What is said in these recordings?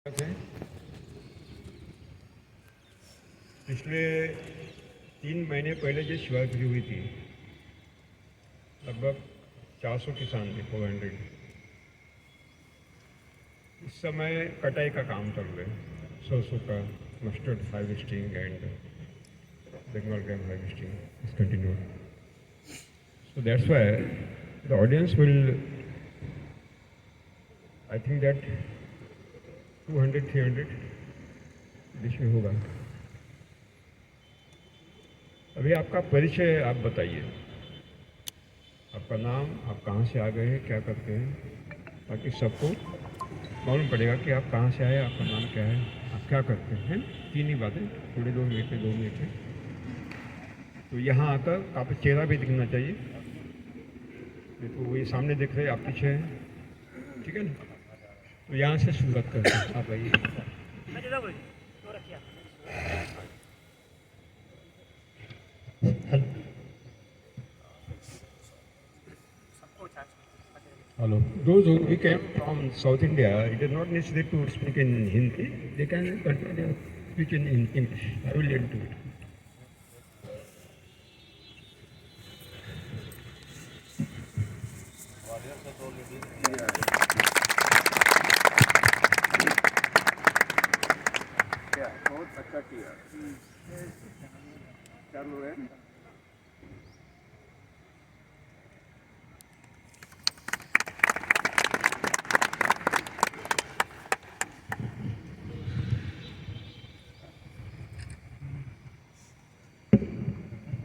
है। पिछले 3 महीने पहले जो शिवरात्रि हुई थी, लगभग 400 किसान थे, 400। इस समय कटाई का काम चल रहा है, सरसों का, mustard harvesting and Bengal gram harvesting is continued. So that's why the audience will, I think that 200-300 बीच में होगा. अभी आपका परिचय आप बताइए, आपका नाम, आप कहाँ से आ गए हैं, क्या करते हैं, ताकि सबको मालूम पड़ेगा कि आप कहाँ से आए, आपका नाम क्या है, आप क्या करते हैं. तीन ही बातें, थोड़ी 2 मिनट में. तो यहाँ आकर आपका चेहरा भी दिखना चाहिए. देखो वही सामने दिख रहे, आप पीछे हैं, ठीक है ना. तो यहाँ से शुरुआत करते हैं. आप आइए. Hello. Those who came from South India, it is not necessary to speak in Hindi. They can continue speaking in English. I will learn to it. बहुत अच्छा किया. चालू है.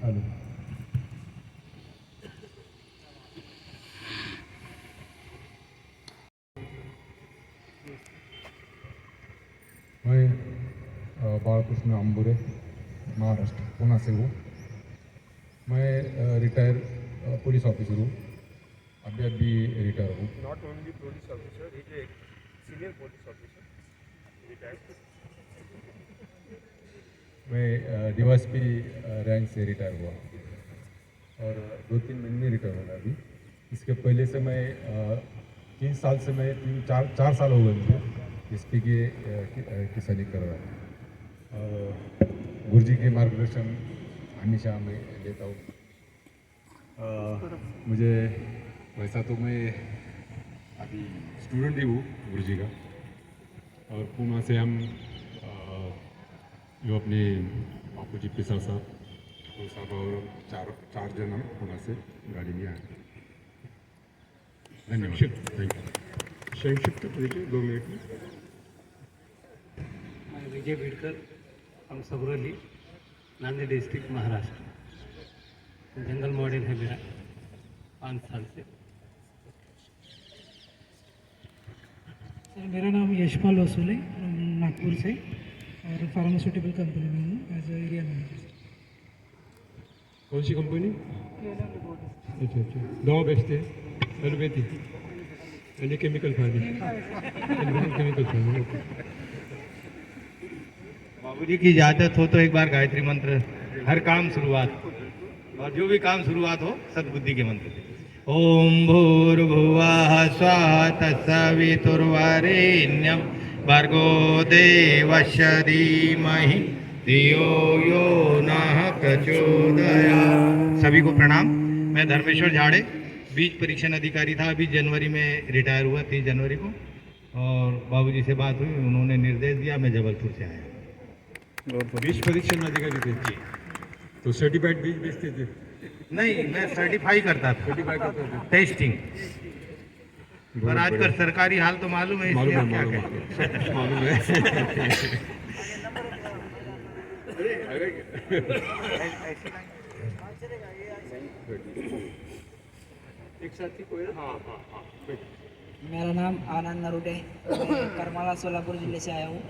Hello. मैं बालकृष्ण अंबुरे, महाराष्ट्र, पुणे से हूँ. मैं रिटायर पुलिस ऑफिसर हूँ. अभी रिटायर हूँ. Not only police officer, he is a senior police officer. Retired. मैं डीवाईएसपी रैंक से रिटायर हुआ और 2-3 महीने में रिटायर होगा अभी. इसके पहले से मैं 3 साल से मैं 4 साल हो गए मुझे एसपी की किसानी कर रहा हूँ. गुरुजी के मार्गदर्शन हमेशा मैं लेता हूँ. मुझे वैसा तो मैं अभी स्टूडेंट ही हूँ गुरुजी का. और पुणे से हम जो अपने बापू जी पिसा साहब वो साहब और चार जन हम पुणे से गाड़ी में आए. धन्यवाद. Thank you. संक्षिप्त परिचय 2 मिनट में. मैं विजय बिडकर फ्रॉम सबरोली, नांदेड़ डिस्ट्रिक्ट, महाराष्ट्र. जंगल मॉडल है मेरा 5 साल से. सर मेरा नाम यशपाल वसूले, नागपुर से, और फार्मास्यूटिकल कंपनी में हूँ एज एरिया मैनेजर. कौन सी कंपनी? अच्छा अच्छा. दवा बेचते हैं, एलोपैथी यानी chemical farming. Chemical farming. Okay. बाबूजी की इजाजत हो तो एक बार गायत्री मंत्र. हर काम शुरुआत और जो भी काम शुरुआत हो सद्बुद्धि के मंत्र से. ओम भूर्भुवः स्वः तत्सवितुर्वरेण्यं भर्गो देवस्य धीमहि धियो यो नः प्रचोदयात्. सभी को प्रणाम. मैं धर्मेश्वर झाड़े, बीज परीक्षण अधिकारी था. अभी जनवरी में रिटायर हुआ, 30 जनवरी को. और बाबूजी से बात हुई, उन्होंने निर्देश दिया, मैं जबलपुर से आया. बीज परीक्षण अधिकारी थे, तो सर्टिफाइड बीज बेचते थे? नहीं, मैं सर्टिफाई करता था, सर्टिफाई करते थे. टेस्टिंग. पर आजकल सरकारी हाल तो मालूम है, इसलिए मालूम है, आप क्या मालूम कहें. है, मालूम है. एक साथी कोई. हाँ हाँ हाँ. मेरा नाम आनंद नरूटे, मैं करमाला सोलापुर जिले से आया हूँ.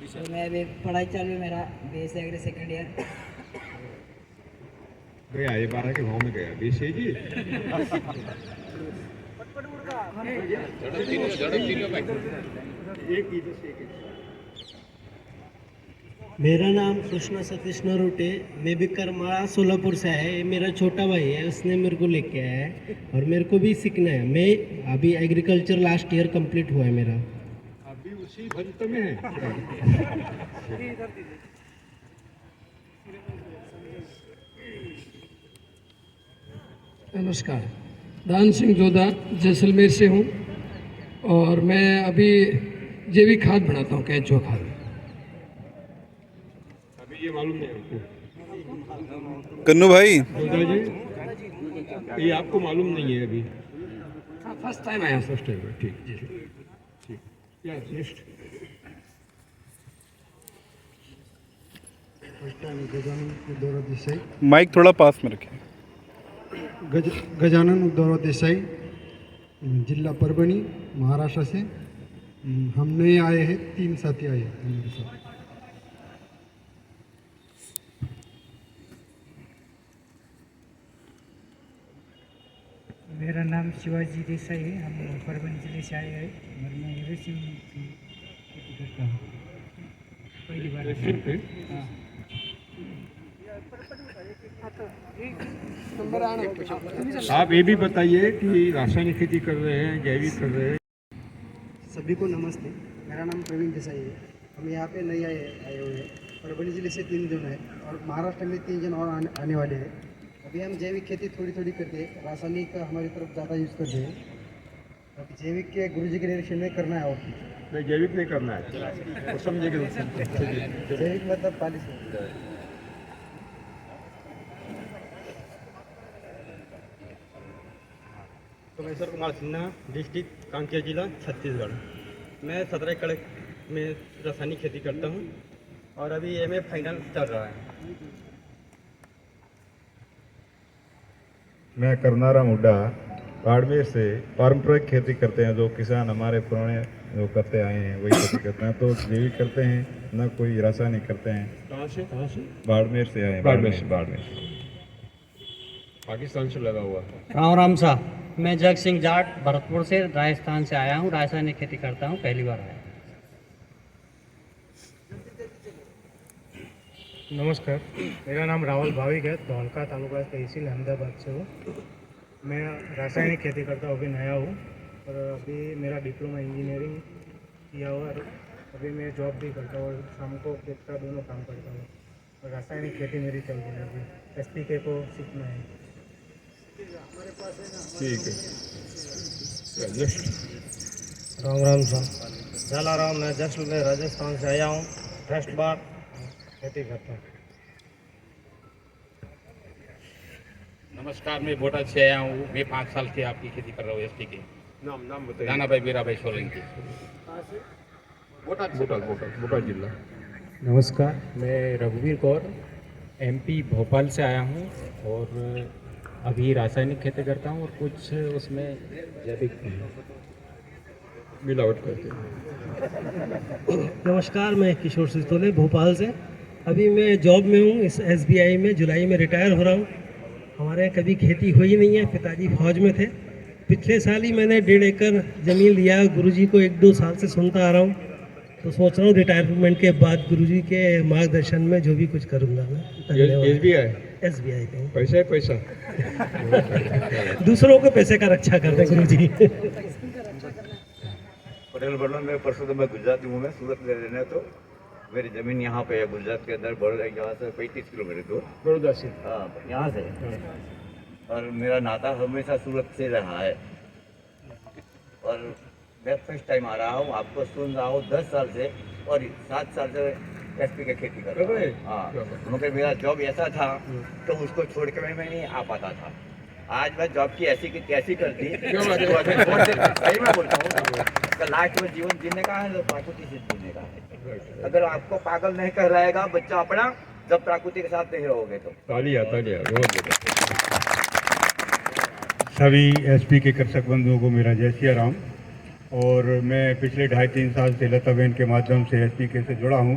तो मैं अभी पढ़ाई चालू है मेरा, BSc एग्री सेकेंड ईयर. गया ये 12 के भाव में गया. बीस है जी. मेरा नाम कृष्णा सतीश नरोटे, मैं भी करमाड़ा सोलापुर से है. ये मेरा छोटा भाई है, उसने मेरे को लेके आया है और मेरे को भी सीखना है. मैं अभी एग्रीकल्चर लास्ट ईयर कंप्लीट हुआ है मेरा. अभी भक्त में है। नमस्कार, दान सिंह जोधा जैसलमेर से हूँ और मैं अभी जैविक खाद बनाता हूँ, केंचुआ खाद। अभी ये मालूम नहीं आपको? कन्नू भाई, जोधा जी, ये आपको मालूम नहीं है अभी? फर्स्ट टाइम आया। फर्स्ट टाइम है, ठीक जी, ठीक। या नेक्स्ट। माइक थोड़ा पास में रखें। गजानन उद्धव देसाई, जिला परभणी, महाराष्ट्र से। हम नए आए हैं, 3 साथी आए हैं हमारे साथ। मेरा नाम शिवाजी देसाई है, हम परभणी जिले से आए हैं और मैं रेसिंग की खेती करता हूँ, पहली बार। हाँ। आप ये भी बताइए कि रासायनिक खेती कर रहे हैं, जैविक कर रहे हैं? सभी को नमस्ते, मेरा नाम प्रवीण देसाई है। हम यहाँ पे नए आए हुए हैं। परभणी जिले से 3 जन हैं और महाराष्ट्र में 3 जन और आने वाले हैं। अभी हम जैविक खेती थोड़ी थोड़ी करते हैं, रासायनिक हमारी तरफ ज़्यादा यूज़ करते हैं। अभी जैविक के गुरुजी के डायरेक्शन में करना है और नहीं, जैविक नहीं करना है, वो समझेंगे। जैविक मतलब पॉलिसी। सोमेश्वर कुमार सिन्हा, डिस्ट्रिक्ट कांकेर जिला छत्तीसगढ़। मैं 17 एकड़ में रासायनिक खेती करता हूँ और अभी MA फाइनल चल रहा है। मैं करनारा मुड्डा बाड़मेर से पारंपरिक खेती करते हैं, जो किसान हमारे पुराने जो करते आए हैं वही खेती करते हैं। तो जैविक करते हैं, ना कोई रासायनिक करते हैं। कहाँ से? कहाँ से? बाड़मेर से आए हैं। बाड़मेर। पाकिस्तान से लगा हुआ। राम राम साहब, मैं जग सिंह जाट भरतपुर से राजस्थान से आया हूँ, रासायनिक खेती करता हूँ, पहली बार आया। नमस्कार, मेरा नाम राहुल भाविक है, धौलका तालुका तहसील अहमदाबाद से हूँ। मैं रासायनिक खेती करता हूँ, अभी नया हूँ और अभी मेरा डिप्लोमा इंजीनियरिंग किया हुआ है। अभी मैं जॉब भी करता हूँ और शाम को खेत का दोनों काम करता हूँ और रासायनिक खेती मेरी चल रही है। अभी SPK को सीखना है। ठीक है, नेक्स्ट। राम राम साहब, जलाराम, मैं जैसलमेर राजस्थान से आया हूँ, फर्स्ट बार खेती करता हूँ। नमस्कार, मैं बोटाद से आया हूँ। मैं 5 साल से आपकी खेती कर रहा हूँ, SPK। नाम बताइए। दाना भाई मीरा भाई सोलंकी। बोटाद जिला। नमस्कार, मैं रघुवीर कौर MP भोपाल से आया हूँ और अभी रासायनिक खेती करता हूँ और कुछ उसमें जैविक मिलावट करते हैं। नमस्कार, मैं किशोर सितोले भोपाल से। अभी मैं जॉब में हूँ, इस SBI में जुलाई में रिटायर हो रहा हूँ। हमारे यहाँ कभी खेती हुई नहीं है, पिताजी फौज में थे। पिछले साल ही मैंने 1.5 एकड़ ज़मीन लिया, गुरुजी को 1-2 साल से सुनता आ रहा हूँ। तो सोच रहा हूँ रिटायरमेंट के बाद गुरुजी के मार्गदर्शन में जो भी कुछ करूँगा मैं। SBI पे पैसा दूसरों को पैसे का रक्षा करते हैं गुरुजी। पटेल वर्णन में परसों मैं गुजराती हूँ, मैं सूरत में रहने तो मेरी ज़मीन यहाँ पे है गुजरात के अंदर, बड़ोदा यहाँ से 35 किलोमीटर दूर। बड़ौदा से? हाँ, यहाँ से। और मेरा नाता हमेशा सूरत से रहा है और मैं फर्स्ट टाइम आ रहा हूँ, आपको सुन रहा हूँ 10 साल से और 7 साल से SPK खेती कर रहा हूँ। हाँ, मगर मेरा जॉब ऐसा था तो उसको छोड़ के मैं नहीं आ पाता था। आज मैं जॉब की ऐसी की कैसी कर दी, सही मैं बोलता हूँ। लास्ट में जीवन जीने का है तो प्रकृति से जीने का है। अगर आपको पागल नहीं कर रहेगा बच्चा अपना, जब प्रकृति के साथ नहीं रहोगे तो। तालियां बहुत सभी SPK कृषक बंधुओं को मेरा जय सिया राम। और मैं पिछले 2.5-3 साल से लता बहन के माध्यम से SPK से जुड़ा हूँ।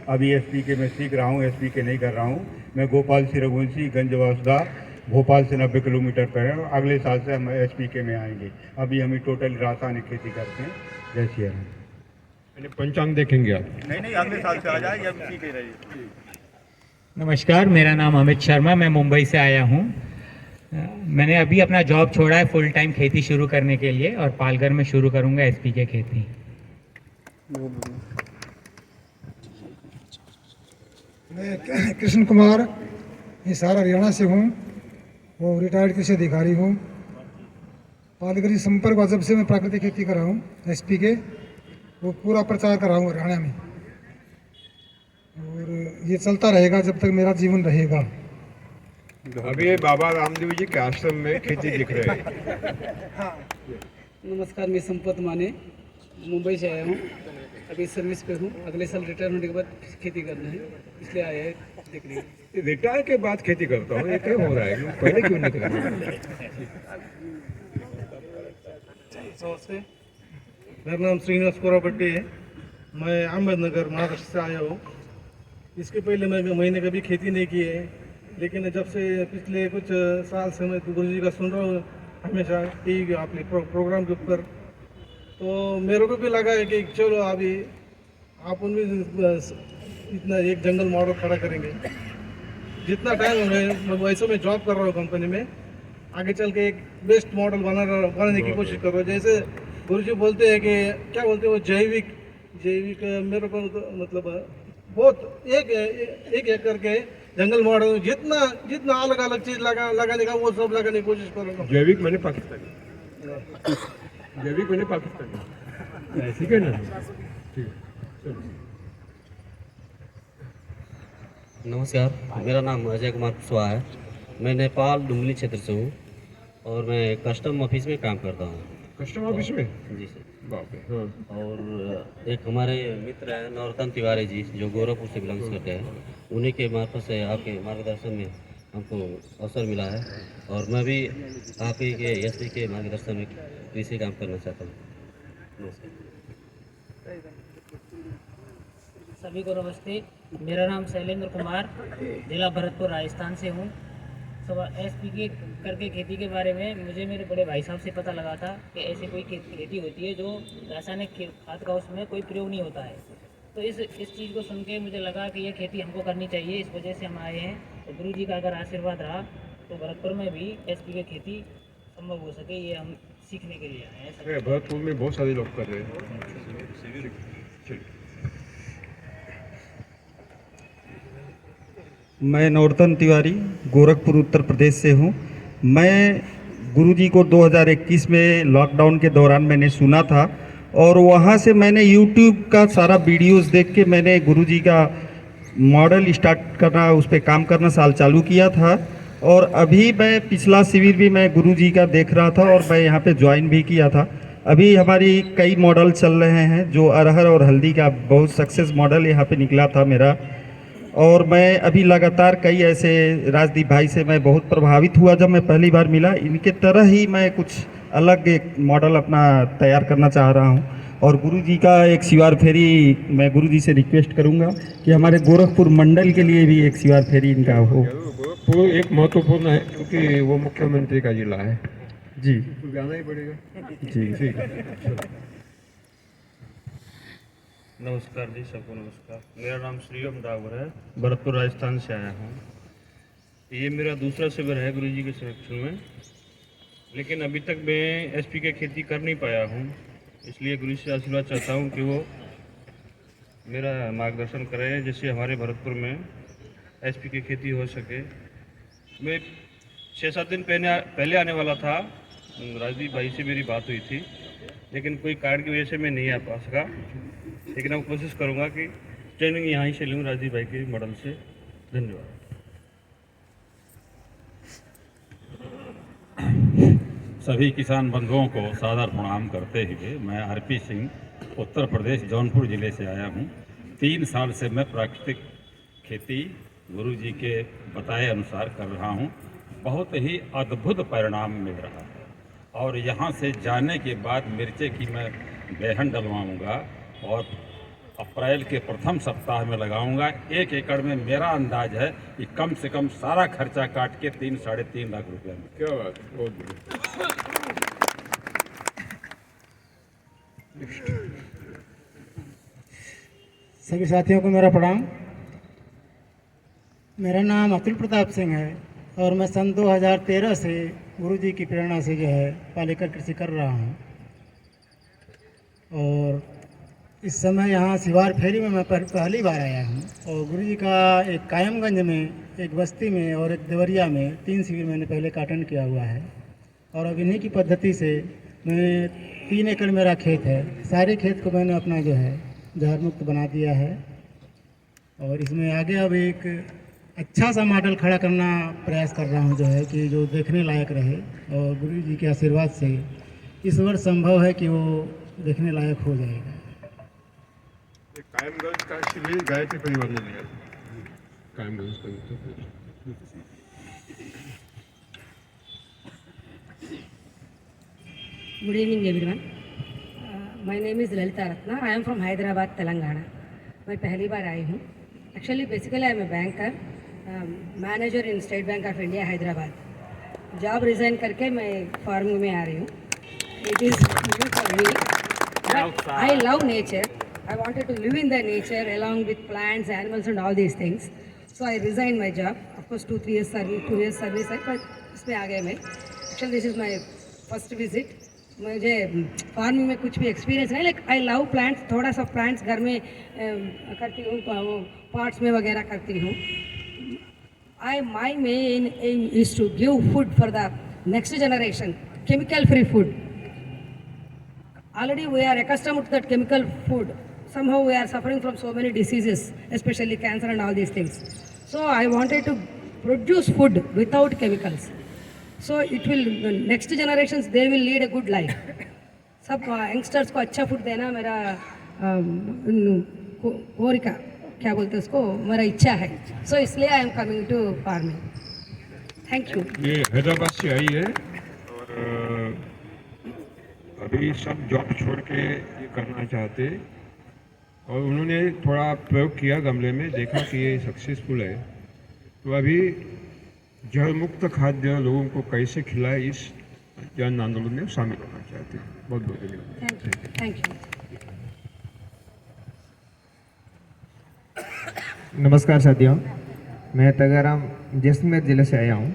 अभी SPK में सीख रहा हूँ, SPK नहीं कर रहा हूँ। मैं गोपाल सिंह रघुवंशी, गंजवासदा, भोपाल से 90 किलोमीटर पर है। अगले साल से हम SPK में आएंगे। अभी हम टोटल रासायनिक खेती करते हैं। जय सिया राम। पंचांग देखेंगे आप? नहीं, अगले साल से आ जाए या ठीक ही रही। नमस्कार, मेरा नाम अमित शर्मा, मैं मुंबई से आया हूँ। मैंने अभी अपना जॉब छोड़ा है फुल टाइम खेती शुरू करने के लिए और पालघर में शुरू करूँगा SPK खेती। मैं कृष्ण कुमार हिसार हरियाणा से हूँ, वो रिटायर्ड कृषि अधिकारी हूँ। पालगरी संपर्क वाजब से मैं प्राकृतिक खेती कर रहा हूँ, एसपी के वो पूरा प्रचार कर रहा हूँ हरियाणा में, और ये चलता रहेगा जब तक मेरा जीवन रहेगा। अभी ये बाबा रामदेव जी के आश्रम में खेती दिख रहे हैं। नमस्कार, मैं संपत माने मुंबई से आया हूँ। अभी सर्विस पे हूँ, अगले साल रिटायर होने के बाद खेती करना है, इसलिए आया है देखने। रिटायर के बाद खेती करता हूँ, ये क्या हो रहा है, पहले क्यों नहीं कर रहा? मेरा नाम श्रीनिवास कोरापट्टी है। मैं अहमदनगर महाराष्ट्र से आया हूँ। इसके पहले मैं महीने कभी खेती नहीं की है, लेकिन जब से पिछले कुछ साल से मैं गुरु जी का सुन रहा हूँ हमेशा टीवी अपने प्रोग्राम के ऊपर, तो मेरे को भी लगा है कि चलो अभी आप उनमें इतना एक जंगल मॉडल खड़ा करेंगे। जितना टाइम है वैसे मैं जॉब कर रहा हूँ कंपनी में, आगे चल के एक बेस्ट मॉडल बनाने की कोशिश कर रहा हूँ। जैसे गुरु जी बोलते हैं कि क्या बोलते हैं वो जैविक मेरे को तो मतलब बहुत एक एकड़ के जंगल मॉडल जितना अलग अलग चीज़ लगाने का वो सब लगाने की कोशिश कर रहा हूँ। जैविक मैंने पाकिस्तानी, जैविक मैंने पाकिस्तानी, ठीक है ना? ठीक है। नमस्कार, मेरा नाम अजय कुमार कुशवाहा है। मैं नेपाल डुमली क्षेत्र से हूँ और मैं कस्टम ऑफिस में काम करता हूँ। कस्टम ऑफिस में? जी सर। बाप रे। हाँ। और एक हमारे मित्र हैं नरोत्तम तिवारी जी, जो गोरखपुर से बिलोंग्स करते हैं, उन्हीं के मार्फत से आपके मार्गदर्शन में हमको अवसर मिला है, और मैं भी आप ही के एसपी के मार्गदर्शन में कृषि काम करना चाहता हूँ। नमस्कार। सभी को नमस्ते। मेरा नाम शैलेंद्र कुमार, जिला भरतपुर राजस्थान से हूँ। एसपी के करके खेती के बारे में मुझे मेरे बड़े भाई साहब से पता लगा था कि ऐसी कोई खेती होती है जो रासायनिक खाद का उसमें कोई प्रयोग नहीं होता है। तो इस चीज़ को सुन के मुझे लगा कि ये खेती हमको करनी चाहिए, इस वजह से हम आए हैं। तो गुरु जी का अगर आशीर्वाद रहा तो भरतपुर में भी एसपी की खेती संभव हो सके, ये हम सीखने के लिए आए हैं। भरतपुर में बहुत सारे लोग कर रहे हैं। मैं नरोत्तम तिवारी गोरखपुर उत्तर प्रदेश से हूँ। मैं गुरुजी को 2021 में लॉकडाउन के दौरान मैंने सुना था, और वहाँ से मैंने YouTube का सारा वीडियोस देख के मैंने गुरुजी का मॉडल स्टार्ट करना, उस पर काम करना साल चालू किया था। और अभी मैं पिछला शिविर भी मैं गुरुजी का देख रहा था और मैं यहाँ पे ज्वाइन भी किया था। अभी हमारी कई मॉडल चल रहे हैं, जो अरहर और हल्दी का बहुत सक्सेस मॉडल यहाँ पे निकला था मेरा। और मैं अभी लगातार कई ऐसे राजदीप भाई से मैं बहुत प्रभावित हुआ जब मैं पहली बार मिला। इनके तरह ही मैं कुछ अलग एक मॉडल अपना तैयार करना चाह रहा हूं। और गुरुजी का एक शिवार फेरी मैं गुरुजी से रिक्वेस्ट करूंगा कि हमारे गोरखपुर मंडल के लिए भी एक शिवार फेरी इनका हो। गोरखपुर एक महत्वपूर्ण है क्योंकि वो मुख्यमंत्री का जिला है जी, तो जाना ही पड़ेगा जी। ठीक है। नमस्कार जी, सबको नमस्कार। मेरा नाम श्रीराम डावर है, भरतपुर राजस्थान से आया हूँ। ये मेरा दूसरा शिविर है गुरु जी के संरक्षण में, लेकिन अभी तक मैं एसपी की खेती कर नहीं पाया हूँ, इसलिए गुरु से आशीर्वाद चाहता हूँ कि वो मेरा मार्गदर्शन करें, जिससे हमारे भरतपुर में एसपी की खेती हो सके। मैं 6-7 दिन पहले आने वाला था, राजदीप भाई से मेरी बात हुई थी, लेकिन कोई कारण की वजह से मैं नहीं आ पा सका। लेकिन अब कोशिश करूंगा कि ट्रेनिंग यहाँ ही से लूँ राजदीप भाई के मॉडल से। धन्यवाद। सभी किसान बंधुओं को सादर प्रणाम करते हुए मैं आरपी सिंह उत्तर प्रदेश जौनपुर ज़िले से आया हूँ। 3 साल से मैं प्राकृतिक खेती गुरु जी के बताए अनुसार कर रहा हूँ। बहुत ही अद्भुत परिणाम मिल रहा है, और यहाँ से जाने के बाद मिर्चे की मैं बेहन डलवाऊँगा और अप्रैल के प्रथम सप्ताह में लगाऊंगा। 1 एकड़ में मेरा अंदाज है कि कम से कम सारा खर्चा काट के 3-3.5 लाख रुपए में। क्या बात, बहुत सभी साथियों को मेरा प्रणाम। मेरा नाम अतुल प्रताप सिंह है और मैं सन 2013 से गुरुजी की प्रेरणा से जो है पालेकर कृषि कर रहा हूँ। और इस समय यहाँ सिवार फेरी में मैं पहली बार आया हूँ और गुरु जी का एक कायमगंज में, एक बस्ती में और एक देवरिया में 3 शिविर मैंने पहले का अटेंड किया हुआ है। और अब इन्हीं की पद्धति से मैं 3 एकड़ मेरा खेत है, सारे खेत को मैंने अपना जो है जहर मुक्त बना दिया है। और इसमें आगे अब एक अच्छा सा मॉडल खड़ा करना प्रयास कर रहा हूँ, जो है कि जो देखने लायक रहे। और गुरु जी के आशीर्वाद से इस वर्ष संभव है कि वो देखने लायक हो जाएगा। कायमगंज का शिविर गायत्री परिवार ने लिया। कायमगंज का Good evening everyone. My name is Lalita Ratna. I am from Hyderabad, Telangana. मैं पहली बार आई हूँ. Actually, basically I am a banker, manager in State Bank of India, Hyderabad. Job resign करके मैं farming में आ रही हूँ. It is new for me. But I love nature. I wanted to live in the nature along with plants, animals and all these things. So I resigned my job. Of course 2-3 years service है, but इसमें आ गए मैं. Actually this is my first visit. मुझे farming में कुछ भी experience नहीं, like I love plants, थोड़ा सा प्लांट्स घर में करती हूँ, वो पॉट्स में वगैरह करती हूँ. My main aim is to give food for the next generation, chemical free food. Already we are accustomed to that chemical food. Somehow we are suffering from so many diseases, especially cancer and all these things. So I wanted to produce food without chemicals. So it will, the next generations, they will lead a good life. सब youngsters को अच्छा food देना मेरा कोरिका, क्या बोलते हैं उसको, मेरा इच्छा है. सो इसलिए I am coming to farming. Thank you. ये हैदराबाद से आई है और अभी सब जॉब छोड़ के ये करना चाहते, और उन्होंने थोड़ा प्रयोग किया गमले में, देखा कि ये सक्सेसफुल है. तो अभी जल मुक्त खाद्य लोगों को कैसे खिलाए, इस जन आंदोलन में शामिल होना चाहते हैं. बहुत बहुत धन्यवाद. Thank you. नमस्कार साथियों, मैं तगाराम जैसलमेर ज़िले से आया हूँ.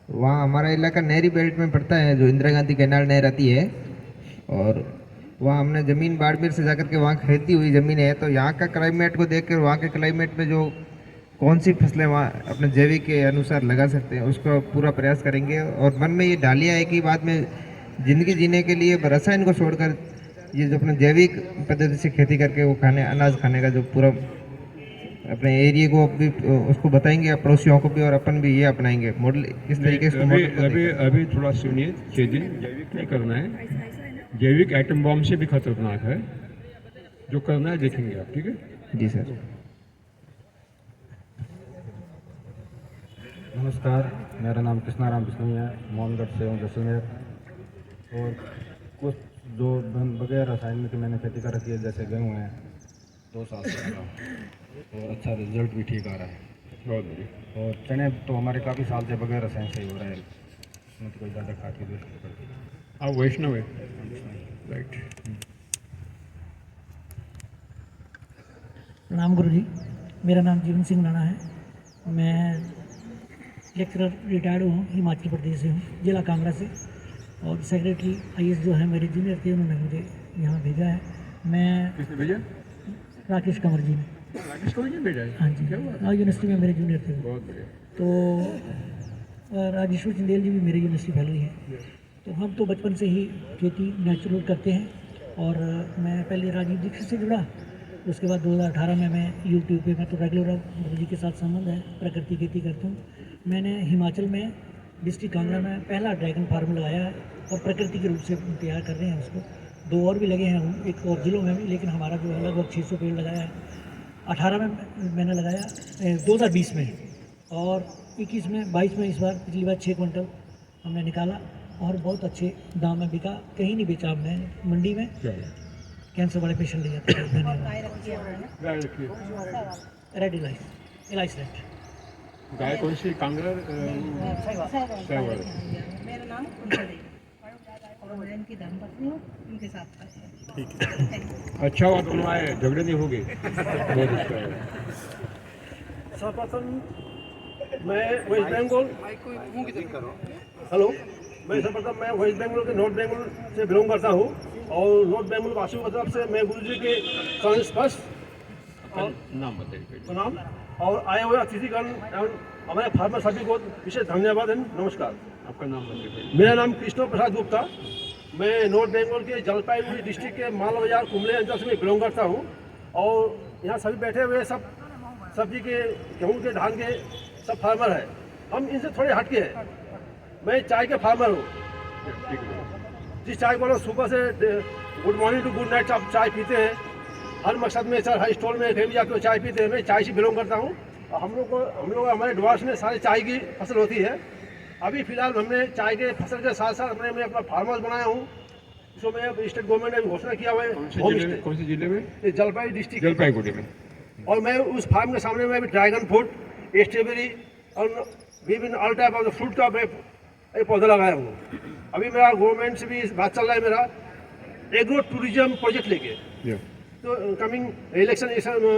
वहाँ हमारा इलाका नहरी बेल्ट में पड़ता है, जो इंदिरा गांधी कैनाल नहर आती है. और वहाँ हमने ज़मीन बाड़मेर से जाकर के वहाँ खरीदी हुई ज़मीन है. तो यहाँ का क्लाइमेट को देख कर, वहाँ के क्लाइमेट में जो कौन सी फसलें वहाँ अपने जैविक के अनुसार लगा सकते हैं, उसका पूरा प्रयास करेंगे. और मन में ये डालिया है कि बाद में ज़िंदगी जीने के लिए रसायन को छोड़कर ये जो अपने जैविक पद्धति से खेती करके वो अनाज खाने का जो पूरा अपने एरिया को भी उसको बताएंगे, पड़ोसियों को भी, और अपन भी ये अपनाएंगे मॉडल. इस तरीके से अभी थोड़ा सुनिए. जैविक नहीं करना है, जैविक एटम बॉम्ब से भी खतरनाक है. जो करना है देखेंगे आप. ठीक है जी सर. नमस्कार, मेरा नाम कृष्णाराम बिश्नोई है. मोहनगढ़ से हूँ, जैसलमेर. और कुछ जो बगैर रसायन की मैंने खेती कर रखी है, जैसे गेहूँ है, 2 साल से कर रहा हूँ और अच्छा रिजल्ट भी ठीक आ रहा है. बहुत बढ़िया. और चने तो हमारे काफ़ी साल से बगैर रसायन से ही हो रहा है, उसमें तो कोई ज़्यादा खाद की जरूरत नहीं पड़ती. आप वैष्णव है? राइट. प्रणाम गुरु जी, मेरा नाम जीवन सिंह राणा है. मैं लेक्चरर रिटायर्ड हूँ, हिमाचल प्रदेश से हूँ, जिला कांगड़ा से. और सेक्रेटरी आईएएस जो है मेरे जूनियर थे, उन्होंने मुझे यहाँ भेजा है. मैं किसने भेजा? राकेश कंवर जी ने. राकेश कंवर जी भेजा है? हाँ जी, यूनिवर्सिटी में मेरे जूनियर थे. बहुत बढ़िया. तो राजेश्वर चंदेल जी भी मेरे यूनिवर्सिटी फेलो ही हैं. तो हम तो बचपन से ही खेती नेचुरल करते हैं. और मैं पहले राजीव दीक्षित से जुड़ा, उसके बाद 2018 में मैं यूट्यूब पे, मैं तो रेगुलर गुरु जी के साथ संबंध है, प्रकृति खेती करता हूँ. मैंने हिमाचल में डिस्ट्रिक्ट कांगड़ा में पहला ड्रैगन फार्म लगाया है और प्रकृति के रूप से तैयार कर रहे हैं उसको. 2 और भी लगे हैं, एक और जिलों में भी, लेकिन हमारा जो लगभग 600 पेड़ लगाया है. 18 में मैंने लगाया, 2020 में, और 21 में, 22 में इस बार, पिछली बार 6 क्विंटल हमने निकाला और बहुत अच्छे दाम में बिका. कहीं नहीं बेचा हमने मंडी में, कैंसर वाले पेशेंट ले जाते हैं. Red इलाइस red. गाय कौन सी? कांगड़ा. मेरा नाम और मैं इनकी धर्मपत्नी हूँ, इनके साथ. ठीक है, अच्छा हुआ दोनों आए, झगड़े नहीं हो गए. बहुत अच्छा है. सर्वप्रथम मैं वेस्ट बंगाल, हेलो, मैं सर्वप्रथम मैं वेस्ट बंगाल के नॉर्थ बंगाल से बिलोंग करता हूँ और नॉर्थ बंगाल वासियों की तरफ से मैं गुरु जी के चरण स्पर्श और नाम बताइए। प्रणाम और आए हुए अतिथिगण एवं हमारे फार्मर सभी को विशेष धन्यवाद एवं नमस्कार। आपका नाम बताइए। मेरा नाम कृष्ण प्रसाद गुप्ता, मैं नॉर्थ बंगाल के जलपाईगुड़ी डिस्ट्रिक्ट के माल बाजार कुमले अंचल से मैं बिलोंग करता हूँ और यहाँ सभी बैठे हुए सब सब्जी के गेहूँ के धान के सब फार्मर है। हम इनसे थोड़े हटके हैं। मैं चाय के फार्मर हूँ। जिस चाय को लोग सुबह से good morning to good night आप चाय पीते हैं, हर मकसद में सर हर स्टॉल में कहीं भी जाकर चाय पीते हैं। मैं चाय से बिलोंग करता हूँ और हम लोग हमारे डुआर्स में सारी चाय की फसल होती है। अभी फिलहाल हमने चाय के फसल के साथ साथ मैं अपना फार्म हाउस बनाया हूँ, जो मैं स्टेट गवर्नमेंट ने घोषणा किया हुआ है। कौन से जिले में? जलपाईगुड़ी डिस्ट्रिक्ट जलपाईगुड़ी में। और मैं उस फार्म के सामने में भी ड्रैगन फ्रूट, स्ट्रॉबेरी और विभिन्न ऑल टाइप ऑफ फ्रूट का मैं पौधा लगाया हूँ। अभी मेरा गवर्नमेंट से भी बात चल रहा है मेरा एग्रो टूरिज्म प्रोजेक्ट लेके। तो कमिंग इलेक्शन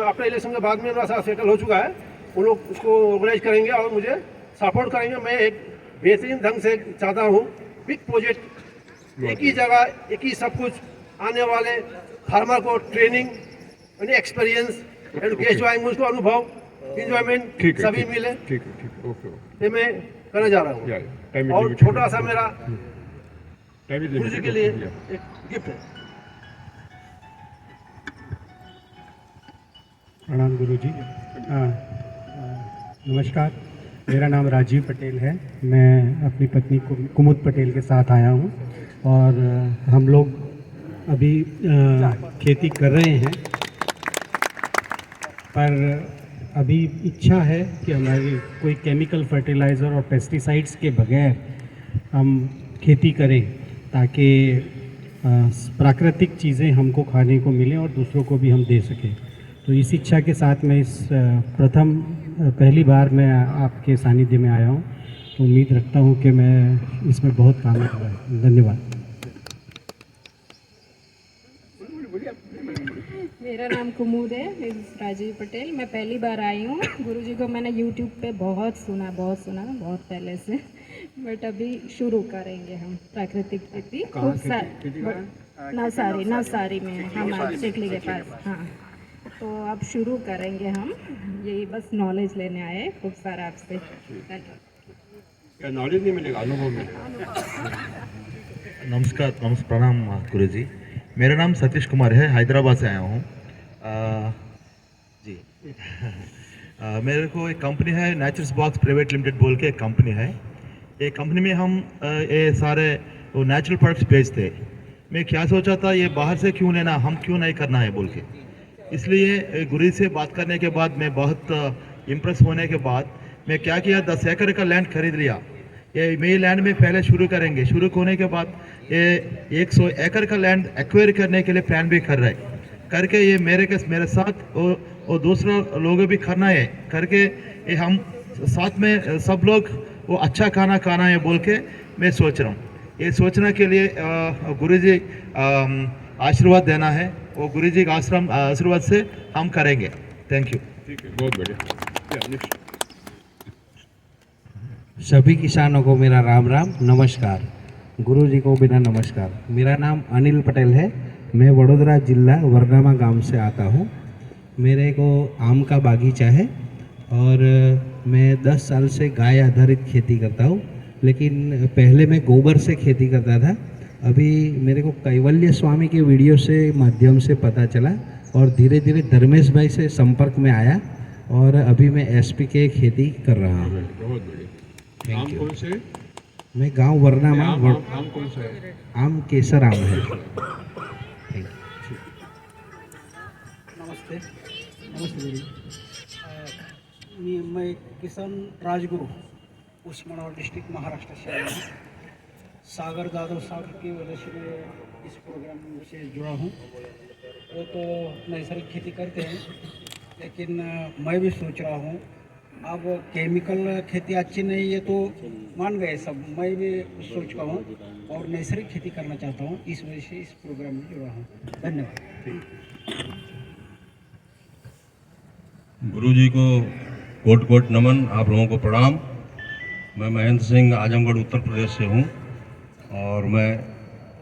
आफ्टर इलेक्शन के बाद में मेरा सारा सेटल हो चुका है। वो लोग उसको ऑर्गेनाइज करेंगे और मुझे सपोर्ट करेंगे। मैं एक बेहतरीन ढंग से चाहता हूँ बिग प्रोजेक्ट, एक ही जगह एक ही सब कुछ, आने वाले फार्मर को ट्रेनिंग एक्सपीरियंस एंड गेस्ट जो आएंगे उसको अनुभव इंजॉयमेंट सभी मिले। ठीक है ओके। ये मैं करने जा रहा हूँ और छोटा सा मेरा गुरु जी के लिए एक गिफ्ट है। प्रणाम गुरु जी। नमस्कार, मेरा नाम राजीव पटेल है। मैं अपनी पत्नी कुमुद पटेल के साथ आया हूँ और हम लोग अभी खेती कर रहे हैं, पर अभी इच्छा है कि हमारी कोई केमिकल फर्टिलाइज़र और पेस्टिसाइड्स के बगैर हम खेती करें ताकि प्राकृतिक चीज़ें हमको खाने को मिलें और दूसरों को भी हम दे सकें। तो इस इच्छा के साथ मैं इस पहली बार मैं आपके सानिध्य में आया हूँ, तो उम्मीद रखता हूँ कि मैं इसमें बहुत कामयाब हूँ। धन्यवाद। मेरा नाम कुमुद है, मिस राजीव पटेल। मैं पहली बार आई हूँ। गुरुजी को मैंने यूट्यूब पे बहुत सुना बहुत पहले से, बट अभी शुरू करेंगे हम प्राकृतिक खेती। नवसारी में हमारे चिखली के पास। हाँ, तो अब शुरू करेंगे हम। यही बस नॉलेज लेने आए खूब सारा आपसे। क्या नॉलेज नहीं मिलेगा, अनुभव मिलेगा। नमस्कार प्रणाम गुरु जी। मेरा नाम सतीश कुमार है, हैदराबाद से आया हूँ जी। मेरे को एक कंपनी है नेचर्स बॉक्स प्राइवेट लिमिटेड बोल के एक कंपनी है। ये कंपनी में हम ये सारे वो नेचुरल प्रोडक्ट्स बेचते। मैं क्या सोचा था, ये बाहर से क्यों लेना, हम क्यों नहीं करना है बोल के। इसलिए गुरु से बात करने के बाद मैं बहुत इम्प्रेस होने के बाद मैं क्या किया, 10 एकड़ का लैंड खरीद लिया। ये मेरे लैंड में पहले शुरू करेंगे। शुरू होने के बाद ये 100 एकड़ का लैंड एक्वायर करने के लिए प्लान भी कर रहे करके ये मेरे साथ और दूसरा लोगों भी करना है करके ये हम साथ में सब लोग वो अच्छा खाना है बोल के मैं सोच रहा हूँ। ये सोचने के लिए गुरुजी आशीर्वाद देना है, वो गुरुजी का आशीर्वाद से हम करेंगे। Thank you. ठीक है, बहुत बढ़िया। सभी किसानों को मेरा राम राम नमस्कार। गुरुजी को बिना नमस्कार। मेरा नाम अनिल पटेल है, मैं वडोदरा जिला वरनामा गांव से आता हूँ। मेरे को आम का बागीचा है और मैं 10 साल से गाय आधारित खेती करता हूँ, लेकिन पहले मैं गोबर से खेती करता था। अभी मेरे को कैवल्य स्वामी के वीडियो से माध्यम से पता चला और धीरे धीरे धर्मेश भाई से संपर्क में आया और अभी मैं एसपीके खेती कर रहा हूँ। बहुत बढ़िया। आम कौन से? मैं गांव वरनामा। आम कौन सा है? आम केसर आम है। नमस्ते गुरु। मैं किसान राजगुरु उस्मानाबाद डिस्ट्रिक्ट महाराष्ट्र से आया हूँ। सागर जादव साहब की वजह से मैं इस प्रोग्राम से जुड़ा हूँ। वो तो नैसर्गिक खेती करते हैं, लेकिन मैं भी सोच रहा हूँ अब केमिकल खेती अच्छी नहीं है तो मान गए सब, मैं भी सोच रहा हूँ और नैसर्गिक खेती करना चाहता हूँ। इस वजह से इस प्रोग्राम में जुड़ा हूँ। धन्यवाद। गुरुजी को कोट कोट नमन, आप लोगों को प्रणाम। मैं महेंद्र सिंह आजमगढ़ उत्तर प्रदेश से हूँ और मैं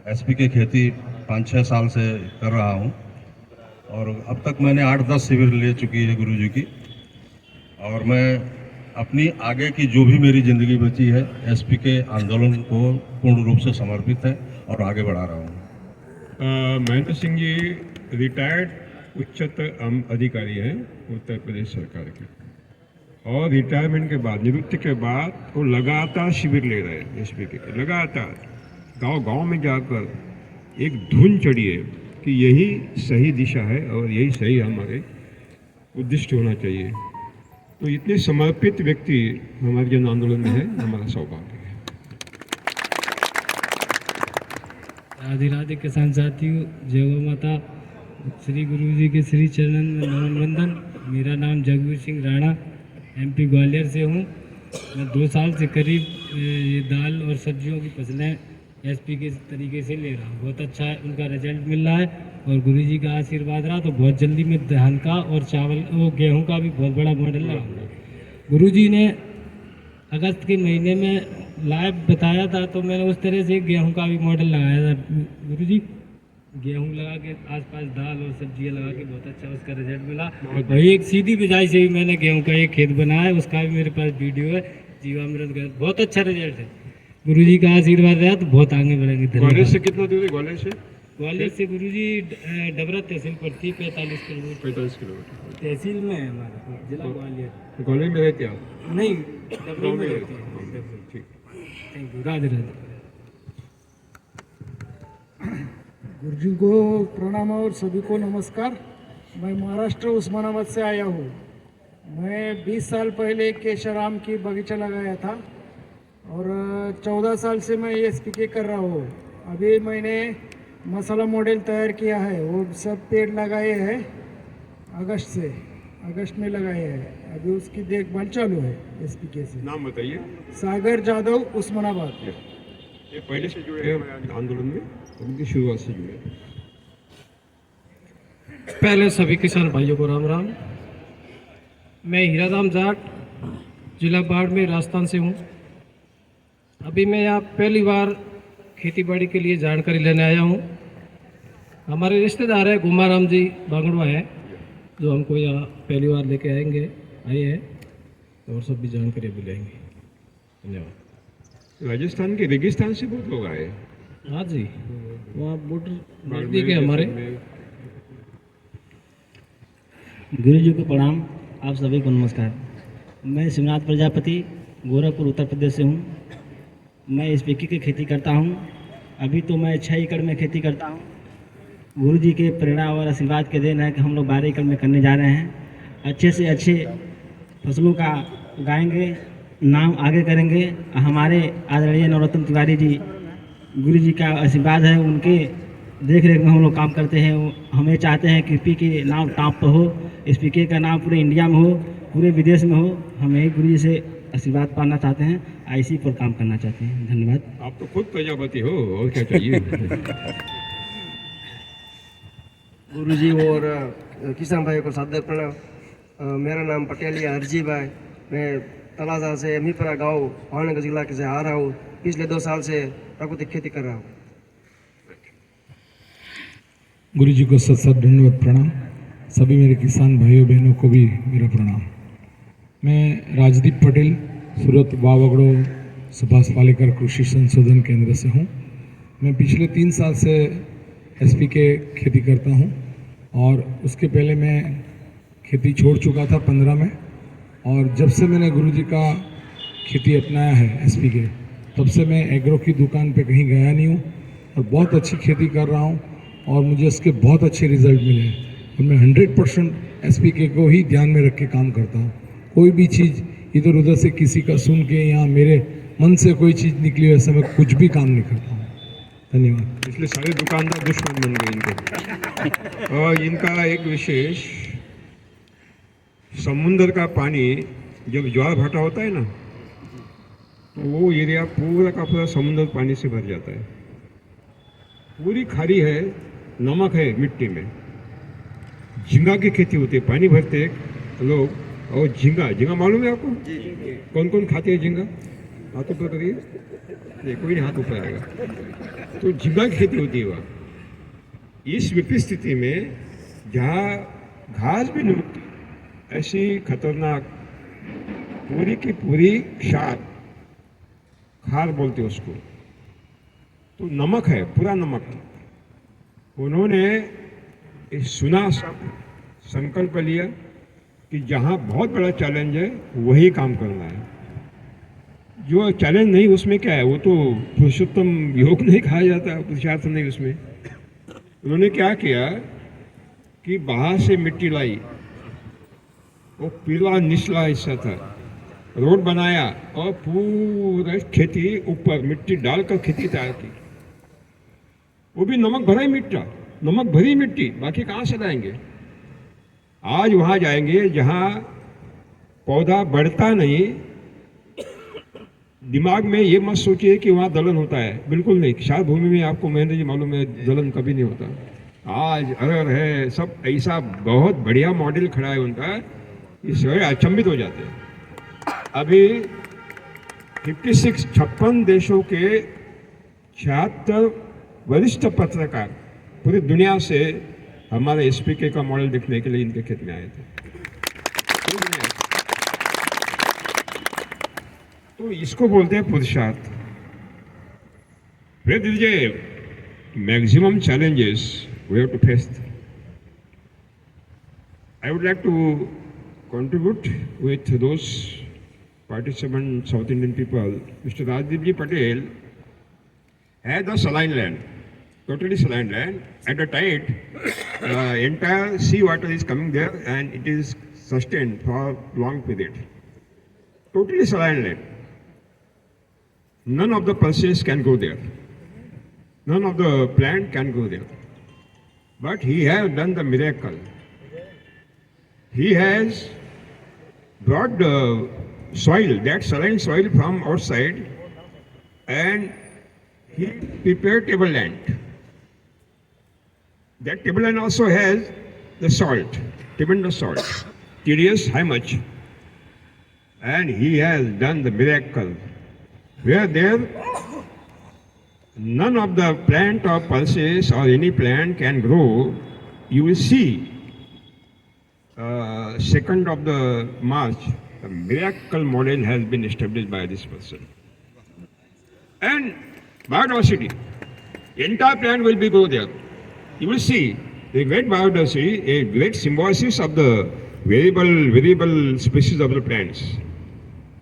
एसपी की खेती 5-6 साल से कर रहा हूँ और अब तक मैंने 8-10 शिविर ले चुकी है गुरुजी की। और मैं अपनी आगे की जो भी मेरी ज़िंदगी बची है एसपी के आंदोलन को पूर्ण रूप से समर्पित है और आगे बढ़ा रहा हूँ। महेंद्र सिंह जी रिटायर्ड उच्चतम अधिकारी हैं उत्तर प्रदेश सरकार के, और रिटायरमेंट के बाद, निवृत्ति के बाद वो लगातार शिविर ले रहे हैं एसपी के, लगातार गांव-गांव में जाकर एक धुन चढ़ी है कि यही सही दिशा है और यही सही हमारे उद्दिष्ट होना चाहिए। तो इतने समर्पित व्यक्ति हमारे जन आंदोलन में है, हमारा सौभाग्य है। राधे राधे किसान साथियों, जय गौ माता। श्री गुरु जी के श्री चरणन में नमन वंदन। मेरा नाम जगवीर सिंह राणा, एमपी ग्वालियर से हूँ। मैं 2 साल से करीब ये दाल और सब्जियों की फसलें एसपी के तरीके से ले रहा हूँ। बहुत अच्छा है, उनका रिजल्ट मिल रहा है और गुरु जी का आशीर्वाद रहा तो बहुत जल्दी मैं धान का और चावल और गेहूं का भी बहुत बड़ा मॉडल लगाऊंगा। गुरु जी ने अगस्त के महीने में लाइव बताया था तो मैंने उस तरह से गेहूं का भी मॉडल लगाया था। गुरु जी गेहूं लगा के आसपास दाल और सब्जियां लगा के बहुत अच्छा उसका रिजल्ट मिला। वही एक सीधी बिजाई से ही मैंने गेहूं का एक खेत बनाया है, उसका भी मेरे पास वीडियो है। जीवामृत का बहुत अच्छा रिजल्ट है। गुरु जी का आशीर्वाद रहा तो बहुत आगे बढ़ेंगे। ग्वालियर से कितना दूर है? ग्वालियर से गुरु जी डबरा तहसील पड़ती 45 किलोमीटर। 45 किलोमीटर तहसील में है हमारा जिला ग्वालियर। ग्वालियर में रहते आप? नहीं, डबरा में रहती है। ठीक, थैंक यू। राधे राधे। गुरु जी को प्रणाम और सभी को नमस्कार। मैं महाराष्ट्र उस्मानाबाद से आया हूँ। मैं 20 साल पहले केशराम की बगीचा लगाया था और 14 साल से मैं एसपीके कर रहा हूँ। अभी मैंने मसाला मॉडल तैयार किया है, वो सब पेड़ लगाए हैं अगस्त में लगाए हैं। अभी उसकी देखभाल चालू है एसपीके से। नाम बताइए। सागर जादव, उस्मानाबाद। ये पहले से जुड़े हैं आंदोलन में, उनकी शुरुआत से जुड़े। पहले सभी किसान भाइयों को राम राम। मैं हीराराम जाट, जिला बाड़मेर, राजस्थान से हूँ। अभी मैं यहाँ पहली बार खेतीबाड़ी के लिए जानकारी लेने आया हूँ। हमारे रिश्तेदार है गुमाराम जी बांगड़वा है, जो हमको यहाँ पहली बार लेके आए हैं और सब भी जानकारी अभी लेंगे। धन्यवाद। राजस्थान के रेगिस्तान से बहुत लोग आए। हाँ जी, वहाँ बॉर्डर नज़दीक है हमारे। गुरु जी को प्रणाम, आप सभी को नमस्कार। मैं शिवनाथ प्रजापति, गोरखपुर, उत्तर प्रदेश से हूँ। मैं इस पेकी की खेती करता हूँ। अभी तो मैं 6 एकड़ में खेती करता हूँ। गुरु जी के प्रेरणा और आशीर्वाद के देन है कि हम लोग 12 एकड़ में करने जा रहे हैं। अच्छे से अच्छे फसलों का उगाएंगे, नाम आगे करेंगे। हमारे आदरणीय नवरत्न तिवारी जी, गुरु जी का आशीर्वाद है, उनके देख रेख में हम लोग काम करते हैं। हमें चाहते हैं कि पी के नाम टॉप पर हो, इस पीके का नाम पूरे इंडिया में हो, पूरे विदेश में हो। हम यही गुरु जी से आशीर्वाद पाना चाहते हैं, आईसी पर काम करना चाहते हैं। धन्यवाद। आप तो खुद प्रजापति हो, और क्या चाहिए। गुरु जी और किसान भाई को सादर प्रणाम। मेरा नाम पटेलिया हरजी भाई, मैं तलाजा से मीपरा गांव भावनगर जिला के से आ रहा हूँ। पिछले 2 साल से प्राकृतिक खेती कर रहा हूँ। गुरु जी को सत दंडवत प्रणाम। सभी मेरे किसान भाइयों बहनों को भी मेरा प्रणाम। मैं राजदीप पटेल, सूरत वावगड़ो सुभाष पालेकर कृषि संशोधन केंद्र से हूँ। मैं पिछले 3 साल से एसपी के खेती करता हूँ और उसके पहले मैं खेती छोड़ चुका था 15 में। और जब से मैंने गुरु जी का खेती अपनाया है एसपी के, तब से मैं एग्रो की दुकान पे कहीं गया नहीं हूँ और बहुत अच्छी खेती कर रहा हूँ और मुझे उसके बहुत अच्छे रिजल्ट मिले हैं। और मैं 100% एसपीके को ही ध्यान में रख के काम करता हूँ। कोई भी चीज़ इधर उधर से किसी का सुन के या मेरे मन से कोई चीज़ निकली वैसे मैं कुछ भी काम नहीं करता हूँ। धन्यवाद। इसलिए सारे दुकानदार दुश्मन बन गए इनके। और इनका एक विशेष, समुद्र का पानी जब ज्वार भाटा होता है ना, तो वो एरिया पूरा का पूरा समुद्र पानी से भर जाता है। पूरी खारी है, नमक है मिट्टी में। झींगा की खेती होती है, पानी भरते लोग। और झींगा मालूम है आपको? कौन कौन खाते हैं झींगा? हाथों पर करिए। नहीं, कोई नहीं हाथ ऊपर आएगा। तो झींगा की खेती होती है वहाँ। इस विपरीत स्थिति में जहाँ घास भी नहीं उगती, ऐसी खतरनाक पूरी की पूरी क्षार, खार बोलते उसको, तो नमक है, पूरा नमक। उन्होंने सुना, संकल्प लिया कि जहाँ बहुत बड़ा चैलेंज है वही काम करना है। जो चैलेंज नहीं उसमें क्या है, वो तो पुरुषोत्तम योग नहीं कहा जाता, पुरुषार्थ नहीं उसमें। उन्होंने क्या किया कि बाहर से मिट्टी लाई, वो पीला निचला हिस्सा था, रोड बनाया और पूरा खेती ऊपर मिट्टी डालकर खेती तैयार की। वो भी नमक भरा ही मिट्टी, नमक भरी मिट्टी, बाकी कहाँ से लाएंगे। आज वहाँ जाएंगे जहाँ पौधा बढ़ता नहीं, दिमाग में ये मत सोचिए कि वहाँ दलन होता है, बिल्कुल नहीं। क्षार भूमि में आपको महेंद्र जी मालूम है दलन कभी नहीं होता। आज अरहर है, सब ऐसा बहुत बढ़िया मॉडल खड़ा है उनका, इससे अचंभित हो जाते हैं। अभी 56 देशों के 76 वरिष्ठ पत्रकार पूरी दुनिया से हमारे SPK का मॉडल देखने के लिए इनके खेत में आए थे। तो इसको बोलते हैं पुरुषार्थ। फिर दीजिए maximum challenges we have to face. I would like to contribute with those participant South Indian people. Mr. Rajdeep Patel had a saline land, totally saline land. At the tide, entire sea water is coming there and it is sustained for long period. Totally saline land. None of the pulses can go there. None of the plant can go there. But he has done the miracle. He has brought the soil, that saline soil from outside, and he prepared tableland. That tableland also has the salt, tremendous salt. Curious how much? And he has done the miracle. Where there none of the plant or pulses or any plant can grow, you will see 2nd of the March, a miracle model has been established by this person. And biodiversity, entire plant will be grow there. You will see the great biodiversity, a great symbiosis of the variable species of the plants.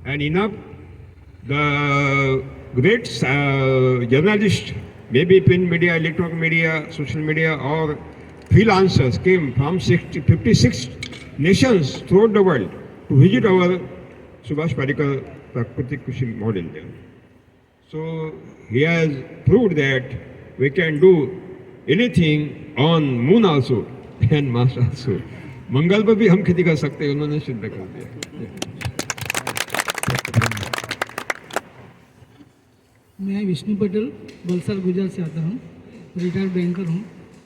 And enough, the great journalists, maybe print media, electronic media, social media, or freelancers came from 56 nations throughout the world to visit our Subhash Parikar Prakratik Krishi model there. So he has proved that we can do anything on moon also and Mars also. मंगल पर भी हम खेती कर सकते हैं, उन्होंने सिद्ध कर दिया। मैं विष्णु पटेल वलसाड गुजरात से आता हूँ, रिटायर्ड बैंकर हूँ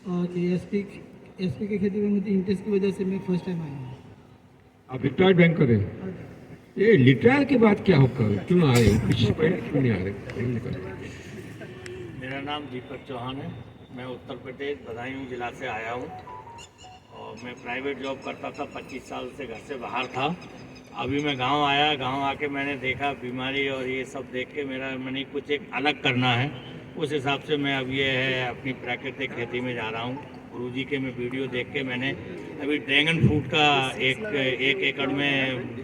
और एसपी की खेती में मुझे इंटरेस्ट की वजह से मैं फर्स्ट टाइम आया हूँ। आप रिटायर्ड बैंकर हैं? ये रिटायर के बाद क्या होगा, क्यों आए हो, पीछे क्यों नहीं आ रहे? मेरा नाम दीपक चौहान है, मैं उत्तर प्रदेश बदायूं जिला से आया हूँ और मैं प्राइवेट जॉब करता था, 25 साल से घर से बाहर था। अभी मैं गांव आया, गांव आके मैंने देखा बीमारी और ये सब देख के मेरा मैंने कुछ एक अलग करना है, उस हिसाब से मैं अब ये है अपनी प्राकृतिक खेती में जा रहा हूँ। गुरुजी के मैं वीडियो देख के मैंने अभी ड्रैगन फ्रूट का एक एकड़ में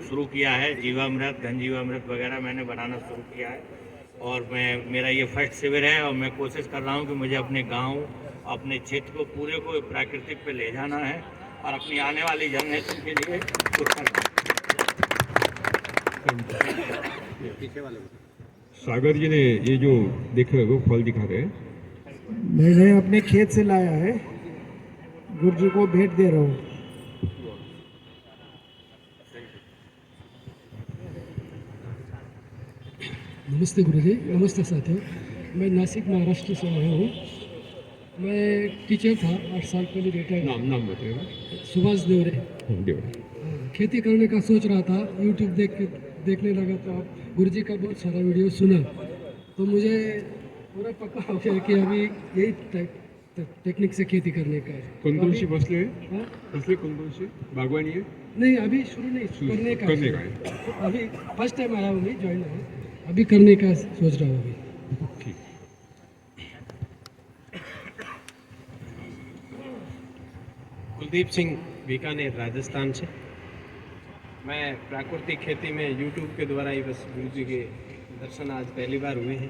शुरू किया है, जीवामृत, घन जीवामृत वगैरह मैंने बनाना शुरू किया है और मेरा ये फर्स्ट शिविर है और मैं कोशिश कर रहा हूँ कि मुझे अपने गाँव, अपने क्षेत्र को पूरे को प्राकृतिक पे ले जाना है और अपनी आने वाली जनरेशन के लिए कुछ करना है। सागर जी ने ये जो देख रहे हो फल दिखा रहे हैं, मैंने अपने खेत से लाया है, गुरु जी को भेंट दे रहा हूँ। नमस्ते गुरुजी, नमस्ते साथियों। मैं नासिक महाराष्ट्र से आया हूँ। मैं टीचर था, 8 साल पहले रिटायर। नाम बताइएगा। सुभाष देवरे। खेती करने का सोच रहा था, यूट्यूब देखने लगा तो आप गुरुजी का बहुत सारा वीडियो सुना तो मुझे पूरा पक्का हो गया कि अभी यही टेक्निक से खेती करने का है। कौन कौन सी फसलें हैं? हाँ? फसलें कौन कौन सी? बागवानी है? नहीं, अभी शुरू नहीं, करने का करने का है। अभी फर्स्ट टाइम आया हूँ, मैं ज्वाइन हूँ, अभी करने का सोच रहा हूँ अभी। ठीक। कुलदीप सिंह बीकानेर राजस्थान से। मैं प्राकृतिक खेती में यूट्यूब के द्वारा ही बस गुरु जी के दर्शन आज पहली बार हुए हैं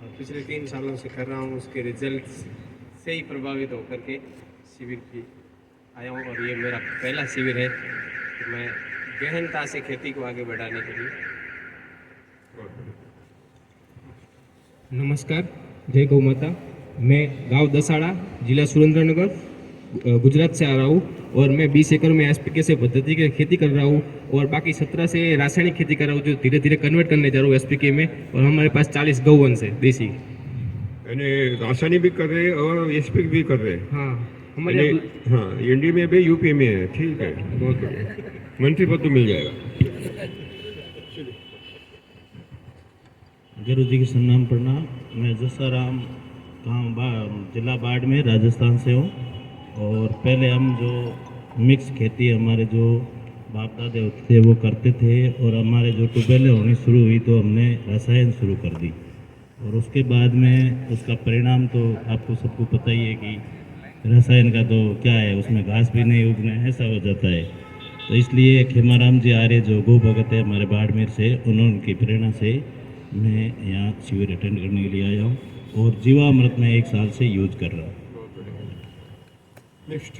और पिछले 3 सालों से कर रहा हूँ। उसके रिजल्ट से ही प्रभावित होकर के शिविर की आया हूँ और ये मेरा पहला शिविर है। तो मैं गहनता से खेती को आगे बढ़ाने के लिए। नमस्कार, जय गौ माता। मैं गांव दसाड़ा, जिला सुरेंद्रनगर, गुजरात से आ रहा हूँ और मैं 20 एकड़ में एसपीके से पद्धति की खेती कर रहा हूँ और बाकी 17 से रासायनिक खेती कर रहा हूँ, जो धीरे धीरे कन्वर्ट करने जा रहा हूँ एसपीके में। और हमारे पास 40 गौवंश है देसी। यानी रासायनिक भी कर रहे हैं और एसपी भी कर रहे हैं। हाँ, हमारे हाँ, एनडी में भी, यूपी में है। ठीक है, बहुत बढ़िया। मंत्री पद तो मिल जाएगा। गुरु जी के सन्नाम प्रणाम। मैं जसाराम गाँव जिला बाड़मेर राजस्थान से हूँ। और पहले हम जो मिक्स खेती हमारे जो बाप दादे होते थे वो करते थे और हमारे जो ट्यूबवेलें होनी शुरू हुई तो हमने रसायन शुरू कर दी और उसके बाद में उसका परिणाम तो आपको सबको पता ही है कि रसायन का तो क्या है, उसमें घास भी नहीं उगना, ऐसा हो जाता है। तो इसलिए खेमाराम जी आर्य जो गो भगत है हमारे बाड़मेर से, उन्होंने प्रेरणा से मैं यहाँ शिविर अटेंड करने के लिए आया हूँ और जीवामृत में 1 साल से यूज कर रहा हूँ। नेक्स्ट।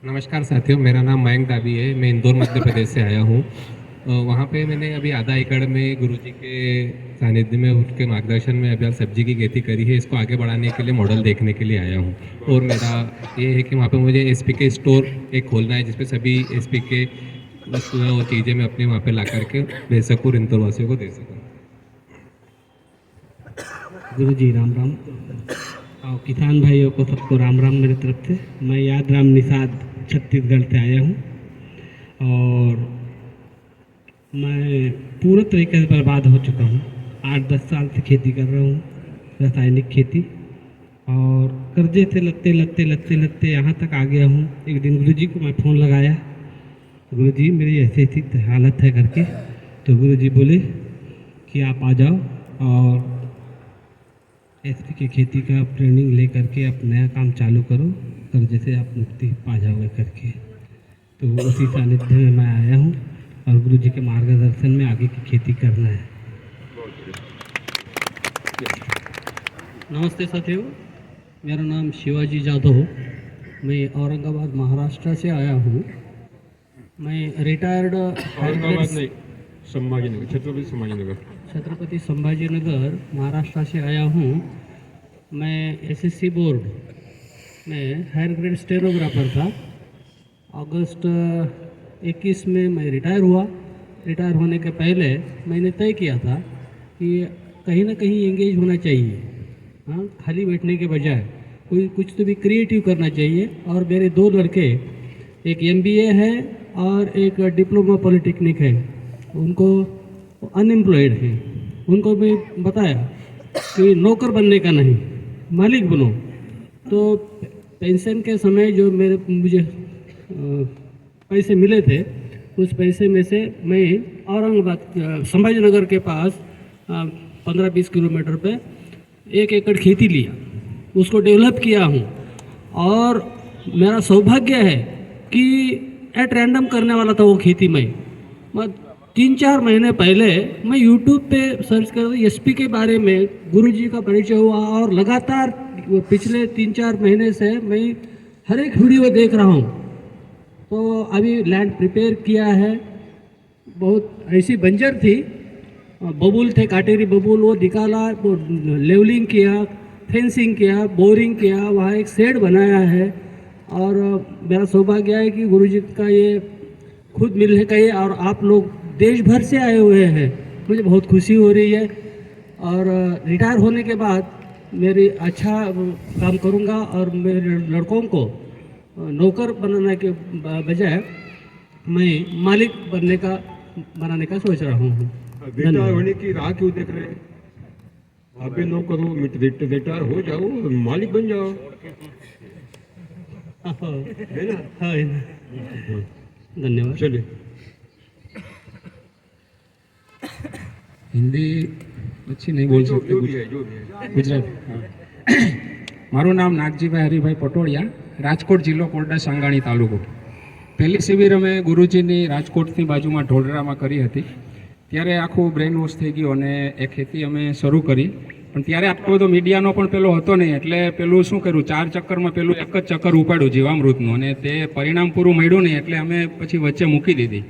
नमस्कार साथियों, मेरा नाम मयंक दाबी है। मैं इंदौर मध्य प्रदेश से आया हूँ। वहाँ पे मैंने अभी आधा एकड़ में गुरुजी के सानिध्य में उनके मार्गदर्शन में अभी सब्जी की खेती करी है। इसको आगे बढ़ाने के लिए मॉडल देखने के लिए आया हूँ और मेरा ये है कि वहाँ पे मुझे एसपीके स्टोर एक खोलना है जिसपे सभी एसपीके वस्तुएँ और चीज़ें मैं अपने वहाँ पे ला करके भेज सकूँ और इंदौर वासियों को दे सकूँ। गुरु जी राम राम और किसान भाइयों को सबको राम राम मेरी तरफ से। मैं यादराम निषाद छत्तीसगढ़ से आया हूँ और मैं पूरे तरीके से बर्बाद हो चुका हूँ। 8-10 साल से खेती कर रहा हूँ, रासायनिक खेती, और कर्जे से लगते यहाँ तक आ गया हूँ। एक दिन गुरुजी को मैं फ़ोन लगाया, गुरुजी मेरी ऐसी हालत है करके, तो गुरुजी बोले कि आप आ जाओ और एसपी की खेती का ट्रेनिंग ले करके आप नया काम चालू करो, कर्जे से आप मुक्ति पा जाओगे करके। तो उसी सानिध्य में मैं आया हूँ और गुरु जी के मार्गदर्शन में आगे की खेती करना है। नमस्ते साथियों, मेरा नाम शिवाजी जाधव, मैं औरंगाबाद महाराष्ट्र से आया हूँ। मैं रिटायर्ड औरंगाबाद नहीं, संभाजीनगर, छत्रपति संभाजीनगर महाराष्ट्र से आया हूँ। मैं एसएससी बोर्ड में हायर ग्रेड स्टेनोग्राफर था। अगस्त 21 में मैं रिटायर हुआ। रिटायर होने के पहले मैंने तय किया था कि कहीं ना कहीं एंगेज होना चाहिए। हाँ, खाली बैठने के बजाय कोई कुछ तो भी क्रिएटिव करना चाहिए। और मेरे 2 लड़के, एक MBA है और एक डिप्लोमा पॉलिटेक्निक है, उनको अनएम्प्लॉयड हैं। उनको मैं बताया कि नौकर बनने का नहीं, मालिक बनो। तो पेंशन के समय जो मुझे पैसे मिले थे, उस पैसे में से मैं औरंगाबाद संभाजीनगर के पास 15-20 किलोमीटर पे 1 एकड़ खेती लिया, उसको डेवलप किया हूँ। और मेरा सौभाग्य है कि एट रैंडम करने वाला था वो खेती मैं 3-4 महीने पहले मैं YouTube पे सर्च कर एसपी के बारे में गुरुजी का परिचय हुआ और लगातार पिछले 3-4 महीने से मैं हर एक वीडियो देख रहा हूँ। तो अभी लैंड प्रिपेयर किया है, बहुत ऐसी बंजर थी, बबूल थे, काटेरी बबूल, वो निकाला, वो लेवलिंग किया, फेंसिंग किया, बोरिंग किया, वहाँ एक शेड बनाया है। और मेरा सौभाग्य है कि गुरुजी का ये खुद मिलने का ये, और आप लोग देश भर से आए हुए हैं, मुझे बहुत खुशी हो रही है। और रिटायर होने के बाद मेरी अच्छा काम करूंगा और मेरे लड़कों को नौकर बनाने के बजाय मैं मालिक बनाने का सोच रहा हूँ। बेटा होने की राह क्यों देख रहे हैं? आप भी नो करो, रिटायर हो जाओ, मालिक बन जाओ, है ना? हाँ, धन्यवाद। चलिए। हिंदी अच्छी नहीं बोल सकते, जो भी है। गुजरात। मारू नाम नागजीभाई हरिभाई पटोड़िया, राजकोट जिल्लो कोरडा सांगाणी तालुको। पहली शिबिर अमे गुरुजीनी राजकोटनी बाजुमां ढोलरामां करी हती, त्यारे आखुं ब्रेन वॉश थई गयुं अने ए खेती अमे शरू करी। पण त्यारे आटलो बधो मीडियानो पण पेलो हतो नहीं, एटले पेलुं शुं कर्युं, 4 चक्करमां पेलुं एक ज चक्कर उपाड्युं जीवामृतनुं अने ते परिणाम पूरुं मळ्युं नहीं, एटले अमे पछी वच्चे मूकी दीधी।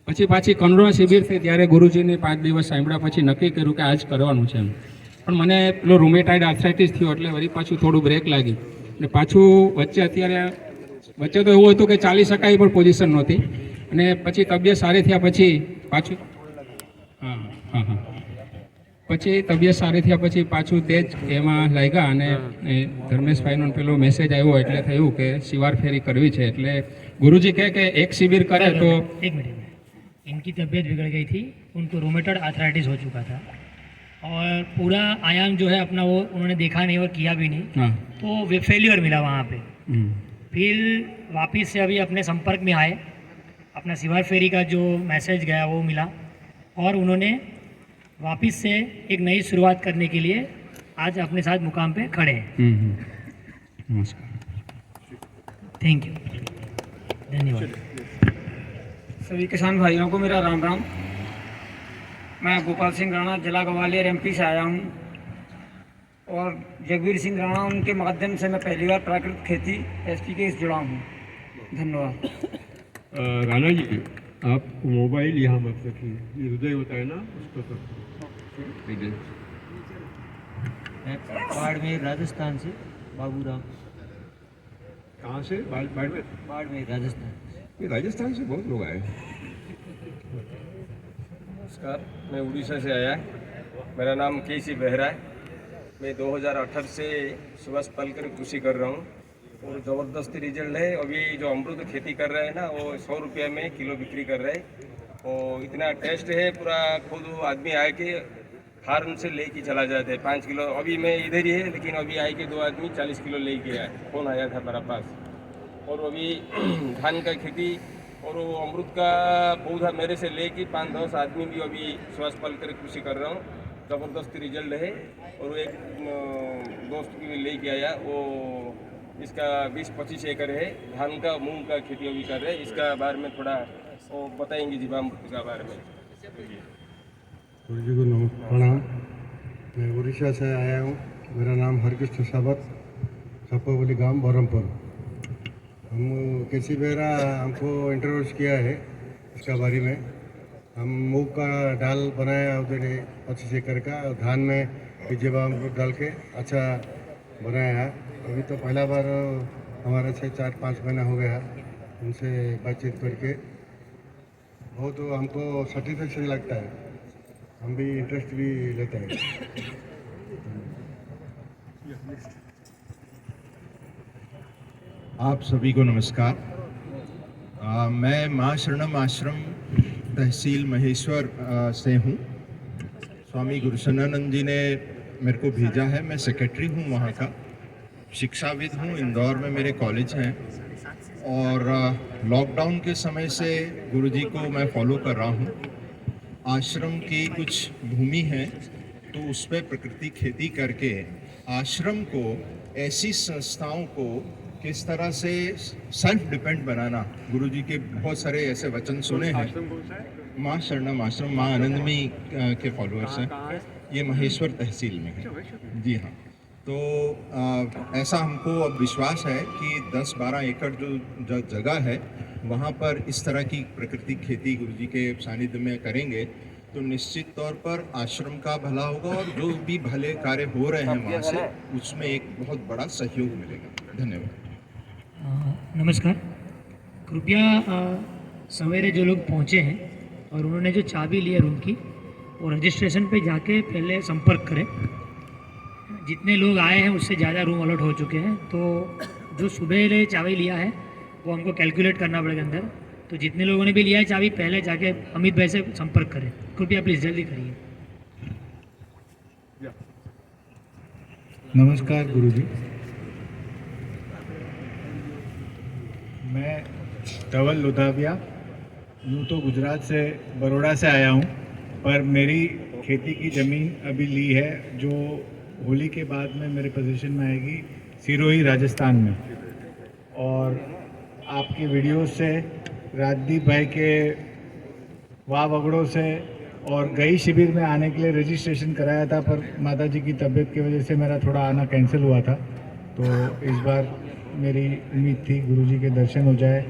પછી પાછી કનોડા શિબિર થઈ ત્યારે ગુરુજીને 5 દિવસ સાંભળ્યા પછી નક્કી કર્યું કે આજ કરવાનું છે એમ। પણ મને પેલો રૂમેટાઇડ આર્થરાઇટિસ થયો એટલે વળી પાછું થોડું બ્રેક લાગી અને પાછું વચ્ચે અત્યારે વચ્ચે તો એવું હતું કે ચાલી શકાય પણ પોઝિશન નહોતી અને પછી તબિયત સારી થયા પછી પાછું હા હા હા પછી તબિયત સારી થયા પછી પાછું તે જ એમાં લાગ્યા અને ધર્મેશભાઈનો પેલો મેસેજ આવ્યો એટલે થયું કે શિવાર ફેરી કરવી છે એટલે ગુરુજી કહે કે એક શિબિર કરે તો एक मिनट, इनकी तबीयत बिगड़ गई थी, उनको रोमेटॉइड आर्थराइटिस हो चुका था और पूरा आयाम जो है अपना वो उन्होंने देखा नहीं और किया भी नहीं, तो वे फेल्यूर मिला वहाँ पे। फिर वापस से अभी अपने संपर्क में आए, अपना शिवार फेरी का जो मैसेज गया वो मिला और उन्होंने वापस से एक नई शुरुआत करने के लिए आज अपने साथ मुकाम पे खड़े हैं। नमस्कार, थैंक यू, धन्यवाद। सभी किसान भाइयों को मेरा राम राम। मैं गोपाल सिंह राणा, जिला ग्वालियर एमपी से आया हूँ और जगवीर सिंह राणा उनके माध्यम से मैं पहली बार प्राकृतिक खेती SPK से जुड़ा हूँ। धन्यवाद। राणा जी, आप मोबाइल यहाँ मत रखिए, ये हृदय होता है ना उसको तो। मैं बाड़मेर राजस्थान से बाबूराम। कहाँ से? बाड़मेर? बाड़मेर राजस्थान। ये राजस्थान से बहुत लोग आए। नमस्कार, मैं उड़ीसा से आया। मेरा नाम KC बेहरा है। मैं 2018 से सुभाष पालेकर कृषि कर रहा हूँ और ज़बरदस्त रिजल्ट है। अभी जो अमरूद खेती कर रहे हैं ना, वो 100 रुपये में किलो बिक्री कर रहे हैं और इतना टेस्ट है, पूरा खुद आदमी आए के फार्म से लेके चला जाते हैं 5 किलो। अभी मैं इधर ही है, लेकिन अभी आए के 2 आदमी 40 किलो लेके आए, फ़ोन आया था मेरा पास। और अभी धान का खेती और वो अमरूद का पौधा मेरे से लेके 5-10 आदमी भी अभी सुभाष पालेकर कृषि कर रहा हूँ। ज़बरदस्त रिजल्ट है। और एक दोस्त भी लेके आया, वो इसका 20-25 एकड़ है, धान का मूंग का खेती अभी कर रहे हैं। इसका बारे में थोड़ा वो बताएंगे जीवामृत का बारे में। गुरु जी को प्रणाम। मैं उड़ीसा से आया हूँ। मेरा नाम हरकृष्ण सावत, सपोवली गांव बरमपुर। हम KC बेहरा हमको इंट्रोड्यूस किया है इसका बारे में। हम मूंग का दाल बनाया उधर 25 एकड़ का, और धान में जीवामृत डाल के अच्छा बनाया है। अभी तो पहला बार हमारे से 4-5 महीना हो गया उनसे बातचीत करके, बहुत हमको सेटिस्फेक्शन लगता है, हम भी इंटरेस्ट भी लेते हैं। आप सभी को नमस्कार। मैं माँ शरणम आश्रम तहसील महेश्वर से हूँ। स्वामी गुरुशनानंद जी ने मेरे को भेजा है। मैं सेक्रेटरी हूँ वहाँ का, शिक्षाविद हूँ। इंदौर में मेरे कॉलेज हैं और लॉकडाउन के समय से गुरुजी को मैं फॉलो कर रहा हूँ। आश्रम की कुछ भूमि है तो उस पर प्रकृति खेती करके आश्रम को, ऐसी संस्थाओं को किस तरह से सेल्फ डिपेंड बनाना, गुरुजी के बहुत सारे ऐसे वचन सुने हैं। माँ शरणम आश्रम माँ आनंदमयी के फॉलोअर्स हैं। ये महेश्वर तहसील में है। जी हाँ, तो ऐसा हमको अब विश्वास है कि 10-12 एकड़ जो जगह है वहाँ पर इस तरह की प्राकृतिक खेती गुरुजी के सानिध्य में करेंगे तो निश्चित तौर पर आश्रम का भला होगा और जो भी भले कार्य हो रहे हैं वहाँ से उसमें एक बहुत बड़ा सहयोग मिलेगा। धन्यवाद। नमस्कार। कृपया सवेरे जो लोग पहुँचे हैं और उन्होंने जो चाबी ली है रूम की, वो रजिस्ट्रेशन पे जाके पहले संपर्क करें। जितने लोग आए हैं उससे ज़्यादा रूम अलॉट हो चुके हैं, तो जो सुबह चाबी लिया है वो हमको कैलकुलेट करना पड़ेगा अंदर। तो जितने लोगों ने भी लिया है चाबी, पहले जाके अमित भाई से संपर्क करें। कृपया प्लीज़ जल्दी करिए। नमस्कार गुरुजी। मैं धवल लोधाविया, यूँ तो गुजरात से बड़ौदा से आया हूँ, पर मेरी खेती की ज़मीन अभी ली है जो होली के बाद में मेरे पोजीशन में आएगी सिरोही राजस्थान में। और आपकी वीडियो से राजदीप भाई के वाह वगड़ों से और गई शिविर में आने के लिए रजिस्ट्रेशन कराया था, पर माता जी की तबीयत की वजह से मेरा थोड़ा आना कैंसिल हुआ था। तो इस बार मेरी उम्मीद थी गुरुजी के दर्शन हो जाए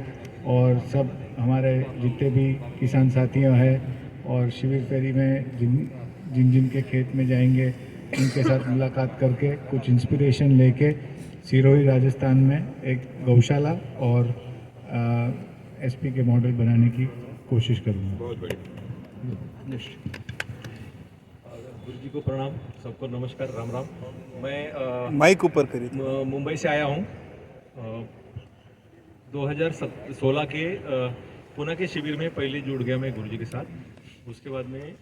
और सब हमारे जितने भी किसान साथियों हैं और शिविर फेरी में जिन जिन के खेत में जाएंगे उनके साथ मुलाकात करके कुछ इंस्पिरेशन लेके सिरोही राजस्थान में एक गौशाला और एसपी के मॉडल बनाने की कोशिश करूँगा। बहुत बढ़िया। गुरु जी को प्रणाम, सबको नमस्कार, राम राम। मैं माइक ऊपर करिए। मुंबई से आया हूँ। 2016 के पुणे के शिविर में पहले जुड़ गया मैं गुरु जी के साथ। उसके बाद में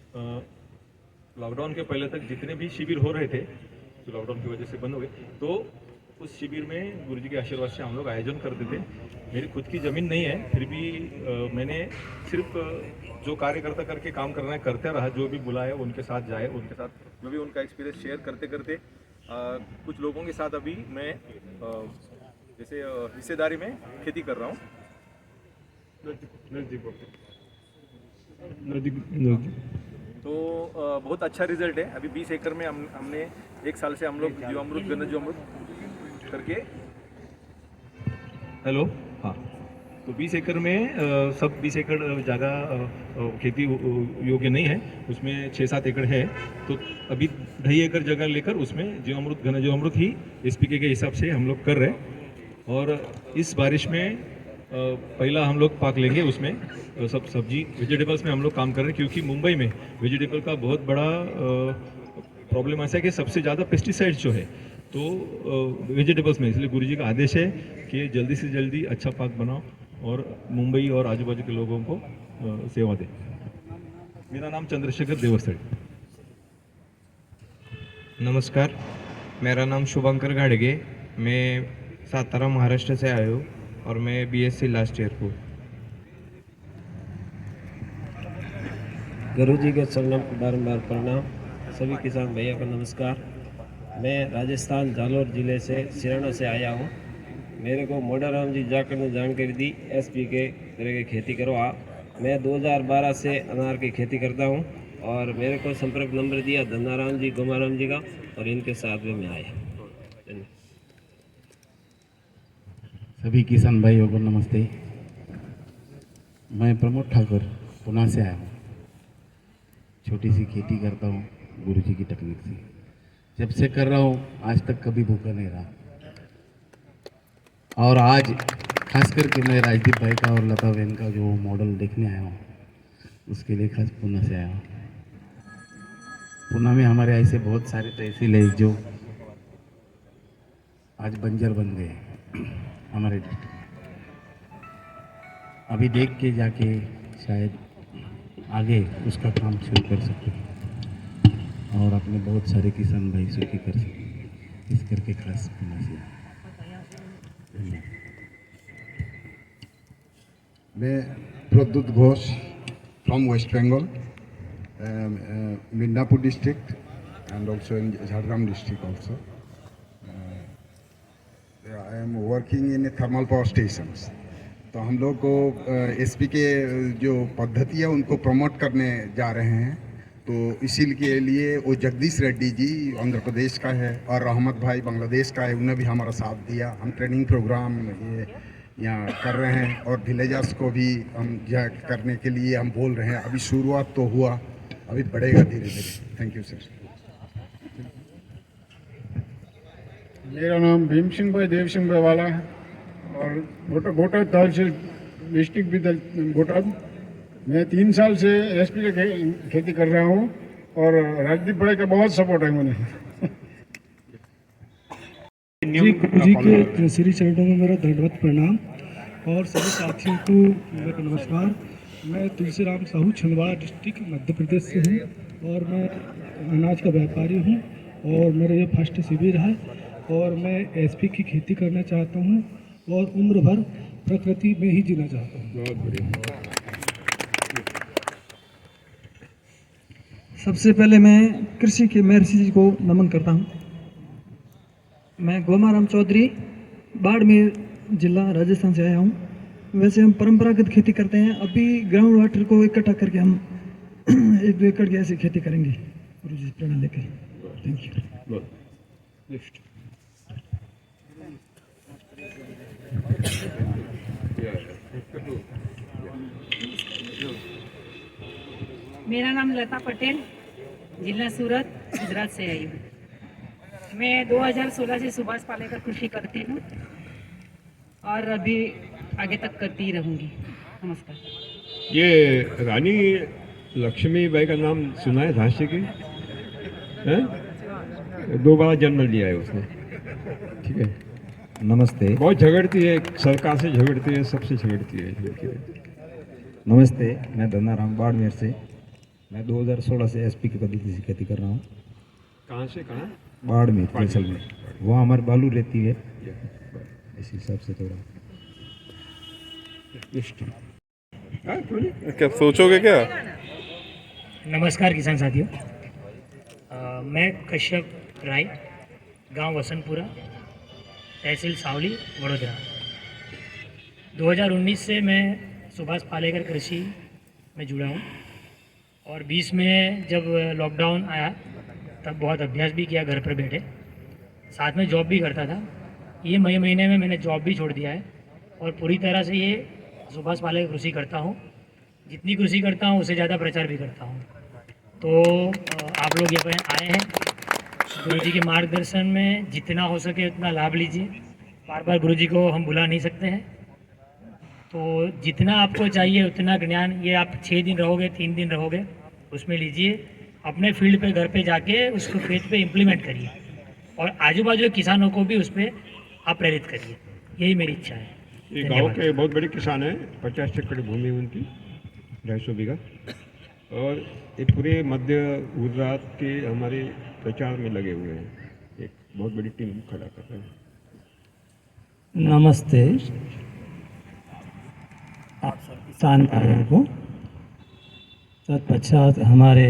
लॉकडाउन के पहले तक जितने भी शिविर हो रहे थे जो लॉकडाउन की वजह से बंद हो गए, तो उस शिविर में गुरु जी के आशीर्वाद से हम लोग आयोजन करते थे। मेरी खुद की ज़मीन नहीं है, फिर भी मैंने सिर्फ जो कार्यकर्ता करके काम करना है करते रहा। जो भी बुलाए उनके साथ जाए, उनके साथ जो भी उनका एक्सपीरियंस शेयर करते करते कुछ लोगों के साथ अभी मैं जैसे हिस्सेदारी में खेती कर रहा हूँ। तो बहुत अच्छा रिजल्ट है। अभी 20 एकड़ में हमने एक साल से हम लोग जीवामृत घन जीवामृत करके हेलो हाँ, तो 20 एकड़ में सब 20 एकड़ जगह खेती योग्य नहीं है, उसमें 6-7 एकड़ है। तो अभी 2.5 एकड़ जगह लेकर उसमें जीवामृत घन जीवामृत ही एसपीके के हिसाब से हम लोग कर रहे हैं। और इस बारिश में पहला हम लोग पाक लेंगे, उसमें सब सब्जी वेजिटेबल्स में हम लोग काम कर रहे हैं, क्योंकि मुंबई में वेजिटेबल का बहुत बड़ा प्रॉब्लम ऐसा है कि सबसे ज़्यादा पेस्टिसाइड्स जो है तो वेजिटेबल्स में। इसलिए गुरुजी का आदेश है कि जल्दी से जल्दी अच्छा पाक बनाओ और मुंबई और आजू बाजू के लोगों को सेवा दें। मेरा नाम चंद्रशेखर देवस्थड़ी। नमस्कार, मेरा नाम शुभंकर घाड़गे, मैं सातारा महाराष्ट्र से आया हूँ और मैं बीएससी लास्ट ईयर को। गुरु जी के चरणों को बारंबार प्रणाम। सभी किसान भैया को नमस्कार। मैं राजस्थान जालोर ज़िले से सिराना से आया हूँ। मेरे को मोडाराम जी जाकर ने जानकारी दी एसपी के तरह की खेती करो आप। मैं 2012 से अनार की खेती करता हूँ और मेरे को संपर्क नंबर दिया धनाराम जी गोमाराम जी का, और इनके साथ में मैं आया। सभी किसान भाइयों को नमस्ते। मैं प्रमोद ठाकुर पुणे से आया हूँ। छोटी सी खेती करता हूँ गुरुजी की टेक्निक से। जब से कर रहा हूँ आज तक कभी भूखा नहीं रहा। और आज खास करके मैं राजदीप भाई का और लता बहन का जो मॉडल देखने आया हूँ, उसके लिए खास पुणे से आया हूँ। पुणे में हमारे ऐसे बहुत सारे तहसील है जो आज बंजर बन गए हमारे। अभी देख के जाके शायद आगे उसका काम शुरू कर सकते और अपने बहुत सारे किसान भाई सुखी कर सकते। इस करके खास पुणे से। मैं Pradyut Ghosh from West Bengal, Midnapore district and also in Jhargram district also. I am working in thermal power stations. तो हम लोग को एसपी के जो पद्धति है उनको प्रमोट करने जा रहे हैं। तो इसी के लिए वो जगदीश रेड्डी जी आंध्र प्रदेश का है और रहमत भाई बांग्लादेश का है, उन्होंने भी हमारा साथ दिया। हम ट्रेनिंग प्रोग्राम ये यहाँ कर रहे हैं और विलेजर्स को भी हम करने के लिए हम बोल रहे हैं। अभी शुरुआत तो हुआ, अभी बढ़ेगा धीरे धीरे। Thank you sir. मेरा नाम भीम सिंह भाई देव सिंह भाई वाला है और बोटाद तहसील डिस्ट्रिक्ट भी बोटाद। मैं 3 साल से एसपी की खेती कर रहा हूँ और राजदीप भाई का बहुत सपोर्ट है मुझे। जी गुरु जी के श्री चरणों में मेरा दंडवत प्रणाम और सभी साथियों को मेरा नमस्कार। मैं तुलसीराम साहू छिंदवाड़ा डिस्ट्रिक्ट मध्य प्रदेश से हूँ और मैं अनाज का व्यापारी हूँ और मेरा ये फर्स्ट शिविर है और मैं एसपी की खेती करना चाहता हूँ और उम्र भर प्रकृति में ही जीना चाहता हूँ। बहुत बढ़िया। सबसे पहले मैं कृषि के महर्षि जी को नमन करता हूँ। मैं गोमाराम चौधरी बाड़मेर जिला राजस्थान से आया हूँ। वैसे हम परंपरागत खेती करते हैं। अभी ग्राउंड वाटर को इकट्ठा करके हम 1-2 एकड़ की ऐसी खेती करेंगे गुरु जी प्रेरणा लेकर। Thank you. मेरा नाम लता पटेल, जिला सूरत, गुजरात से आई हूँ। मैं 2016 से सुभाष पालेकर कृषि करती हूँ और अभी आगे तक करती रहूँगी। नमस्कार। ये रानी लक्ष्मीबाई का नाम सुना है झांसी की? हैं? 2 बार जन्म लिया है उसने। ठीक है। नमस्ते। बहुत झगड़ती है, सरकार से झगड़ती है, सबसे झगड़ती है। नमस्ते, मैं धनाराम बाड़मेर से। मैं 2016 से एसपी की पद्धति से खेती कर रहा हूँ। कहाँ से कहाँ? बाड़मेर, जैसलमेर। वहाँ हमारी बालू रहती है, इस हिसाब से थोड़ा। क्या सोचोगे क्या? नमस्कार किसान साथियों। मैं कश्यप राय, गांव वसंतपुरा, तहसील सावली, वडोदरा। 2019 से मैं सुभाष पालेकर कृषि में जुड़ा हूँ और 20 में जब लॉकडाउन आया तब बहुत अभ्यास भी किया घर पर बैठे, साथ में जॉब भी करता था। ये मई महीने में मैंने जॉब भी छोड़ दिया है और पूरी तरह से ये सुभाष पालेकर कृषि करता हूँ। जितनी कृषि करता हूँ उससे ज़्यादा प्रचार भी करता हूँ। तो आप लोग यहाँ पर आए हैं, गुरु जी के मार्गदर्शन में जितना हो सके उतना लाभ लीजिए। बार बार गुरु जी को हम बुला नहीं सकते हैं, तो जितना आपको चाहिए उतना ज्ञान, ये आप 6 दिन रहोगे, 3 दिन रहोगे, उसमें लीजिए। अपने फील्ड पे, घर पे जाके उसको खेत पे इम्प्लीमेंट करिए और आजू बाजू के किसानों को भी उस पर आप प्रेरित करिए। यही मेरी इच्छा है। ये गांव के बहुत बड़े किसान हैं, 50 एकड़ भूमि उनकी, 250 बीघा, और ये पूरे मध्य गुजरात के हमारे प्रचार में लगे हुए हैं। एक बहुत बड़ी टीम खड़ा कर रहे हैं। नमस्ते आप सब किसान भाइयों को। तत्पश्चात हमारे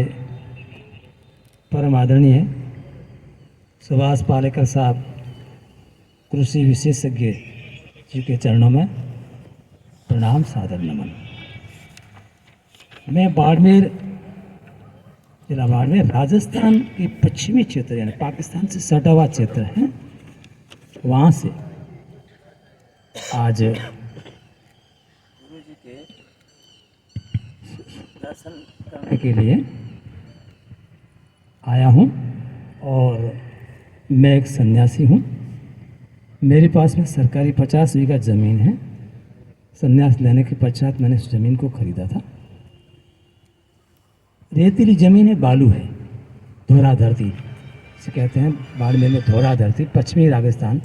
परम आदरणीय सुभाष पालेकर साहब कृषि विशेषज्ञ जी के चरणों में प्रणाम, सादर नमन। मैं बाड़मेर, जिला बाड़मेर, राजस्थान के पश्चिमी क्षेत्र यानी पाकिस्तान से सटा हुआ क्षेत्र है, वहाँ से आज गुरु जी के दर्शन करने के लिए आया हूँ और मैं एक सन्यासी हूँ। मेरे पास में सरकारी 50 बीघा ज़मीन है। संन्यास लेने के पश्चात मैंने उस ज़मीन को खरीदा था। रेतीली ज़मीन है, बालू है, धोरा धरती से कहते हैं। बाड़मेर में धोरा धरती, पश्चिमी राजस्थान।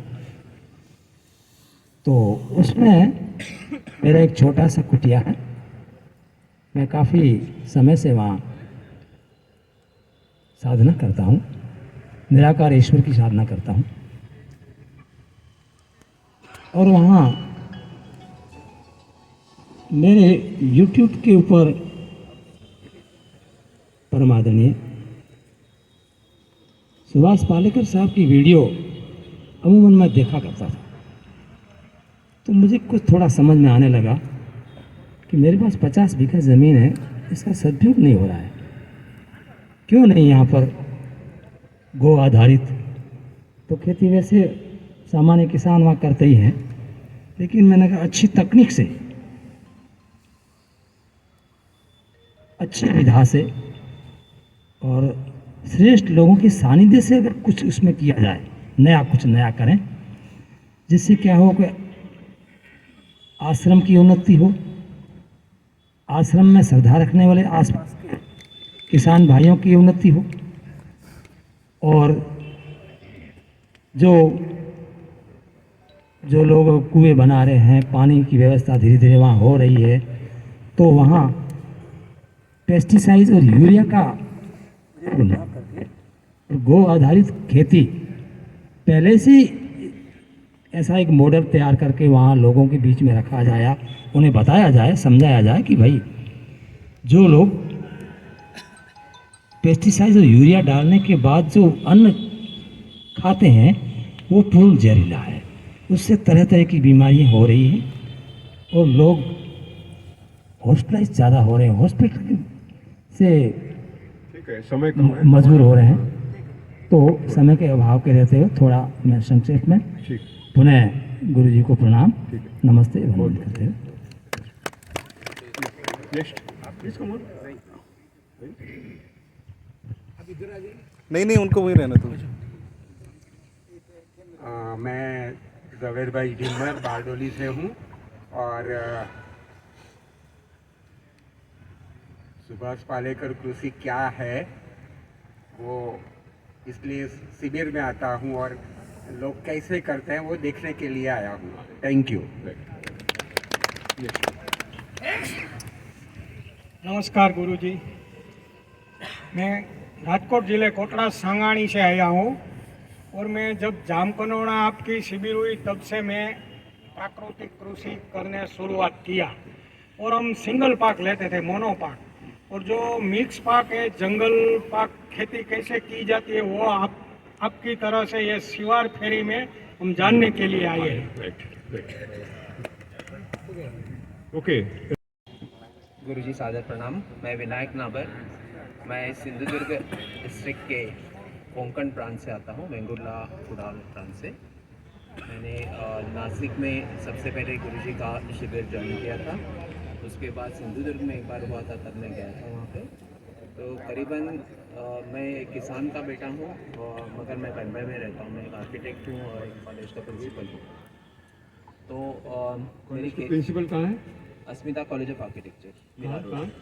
तो उसमें मेरा एक छोटा सा कुटिया है। मैं काफ़ी समय से वहाँ साधना करता हूँ, निराकार ईश्वर की साधना करता हूँ। और वहाँ मेरे YouTube के ऊपर परम आदरणीय सुभाष पालेकर साहब की वीडियो अमूमन मैं देखा करता था। तो मुझे कुछ थोड़ा समझ में आने लगा कि मेरे पास 50 बीघा ज़मीन है, इसका सदुपयोग नहीं हो रहा है। क्यों नहीं यहाँ पर गो आधारित तो खेती वैसे सामान्य किसान वहाँ करते ही हैं, लेकिन मैंने कहा अच्छी तकनीक से, अच्छी विधा से और श्रेष्ठ लोगों के सानिध्य से अगर कुछ उसमें किया जाए, कुछ नया करें, जिससे क्या हो कि आश्रम की उन्नति हो, आश्रम में श्रद्धा रखने वाले आसपास के किसान भाइयों की उन्नति हो, और जो लोग कुएं बना रहे हैं, पानी की व्यवस्था धीरे धीरे वहाँ हो रही है, तो वहाँ पेस्टिसाइड और यूरिया का प्रयोग न करके और गो आधारित खेती पहले से ऐसा एक मॉडल तैयार करके वहाँ लोगों के बीच में रखा जाए, उन्हें बताया जाए, समझाया जाए कि भाई जो लोग पेस्टिसाइड और यूरिया डालने के बाद जो अन्न खाते हैं वो पूर्ण जहरीला है, उससे तरह तरह की बीमारियां हो रही हैं और लोग हॉस्पिटलाइज ज़्यादा हो रहे हैं, हॉस्पिटल से ठीक है, समय कम है। मजबूर हो रहे हैं। तो समय के अभाव के रहते हुए थोड़ा मैं संक्षेप में पुनः गुरु जी को प्रणाम, नमस्ते वंदन करते हुए। नहीं उनको वहीं रहना तो। मैं जवेद भाई ढिम्बर बारडोली से हूँ और सुभाष पालेकर कृषि क्या है वो इसलिए शिविर में आता हूँ और लोग कैसे करते हैं वो देखने के लिए आया हूँ। Thank you. नमस्कार गुरुजी, मैं राजकोट जिले कोटड़ा सांगाणी से आया हूँ और मैं जब जामकनोड़ा आपकी शिविर हुई तब से मैं प्राकृतिक कृषि करने शुरुआत किया और हम सिंगल पाक लेते थे, मोनो पाक, और जो मिक्स पाक है, जंगल पाक खेती कैसे की जाती है वो आपकी तरह से ये शिवार फेरी में हम जानने के लिए आए हैं। ओके गुरुजी सादर प्रणाम। मैं विनायक नाबर, मैं सिंधुदुर्ग डिस्ट्रिक्ट के कोंकण प्रांत से आता हूँ, वेंगुर्ला कुडाल प्रांत से। मैंने नासिक में सबसे पहले गुरुजी का शिविर ज्वाइन किया था, उसके बाद सिंधुदुर्ग में एक बार हुआ था, तब मैं गया था वहाँ पे। तो करीबन मैं एक किसान का बेटा हूँ मगर मैं बम्बई में रहता हूँ। मैं एक आर्किटेक्ट हूँ और एक कॉलेज का प्रिंसिपल हूँ। तो मेरी प्रिंसिपल कहाँ है? Asmita college of architecture,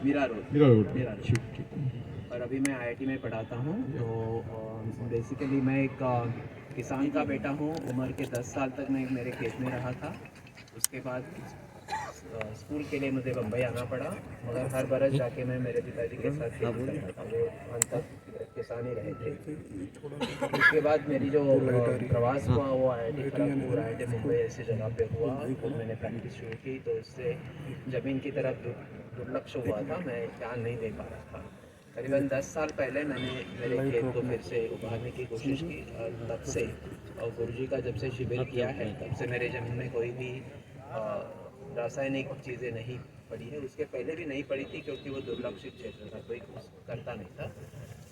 Mira Road. और अभी मैं IIT में पढ़ाता हूँ। तो बेसिकली मैं एक किसान का बेटा हूँ। उम्र के 10 साल तक मैं मेरे खेत में रहा था। उसके बाद स्कूल के लिए मुझे बम्बई आना पड़ा, मगर हर बरस जाके मैं मेरे पिताजी के साथ खेती करता था, वो अंत तक किसान ही रहे थे। उसके बाद मेरी जो प्रवास हुआ वो IIT खड़गपुर, IIT मुंबई ऐसी जगह पे हुआ और मैंने प्रैक्टिस शुरू की। तो उससे ज़मीन की तरफ दुर्लक्ष्य हुआ था, मैं ध्यान नहीं दे पा रहा था। करीबन 10 साल पहले मैंने मेरे खेत को फिर से उभारने की कोशिश की और तब से, और गुरुजी का जब से शिविर किया है तब से मेरे ज़मीन में कोई भी रासायनिक चीज़ें नहीं पड़ी है। उसके पहले भी नहीं पड़ी थी क्योंकि वो दुर्लक्षित क्षेत्र था, कोई करता नहीं था।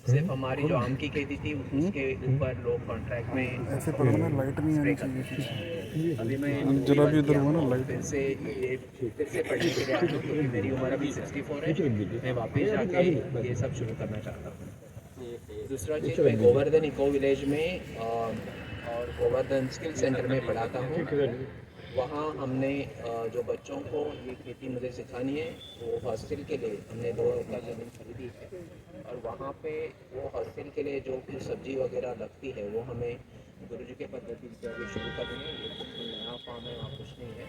सिर्फ हमारी जो आम की खेती थी उसके ऊपर लोग कॉन्ट्रैक्ट में ऐसे पढ़ो ना, लाइट नहीं आनी चाहिए। अभी मैं जरा भी उधर हुआ ना लाइट, फिर से पढ़ने के लिए आया हूँ क्योंकि मेरी उम्र अभी 64 है। मैं वापस जाके ये सब शुरू करना चाहता हूँ। दूसरा चीज़, मैं गोवर्धन इको विलेज में और गोवर्धन स्किल सेंटर में पढ़ाता हूँ। वहाँ हमने जो बच्चों को ये खेती मुझे सिखानी है वो हॉस्टल के लिए हमने 2 एकड़ ज़मीन खरीदी है और वहाँ पे वो हॉस्टल के लिए जो कुछ सब्जी वगैरह लगती है वो हमें गुरुजी के पद्धति से अभी शुरू करनी है। ये कुछ नया फार्म है, वहाँ कुछ नहीं है,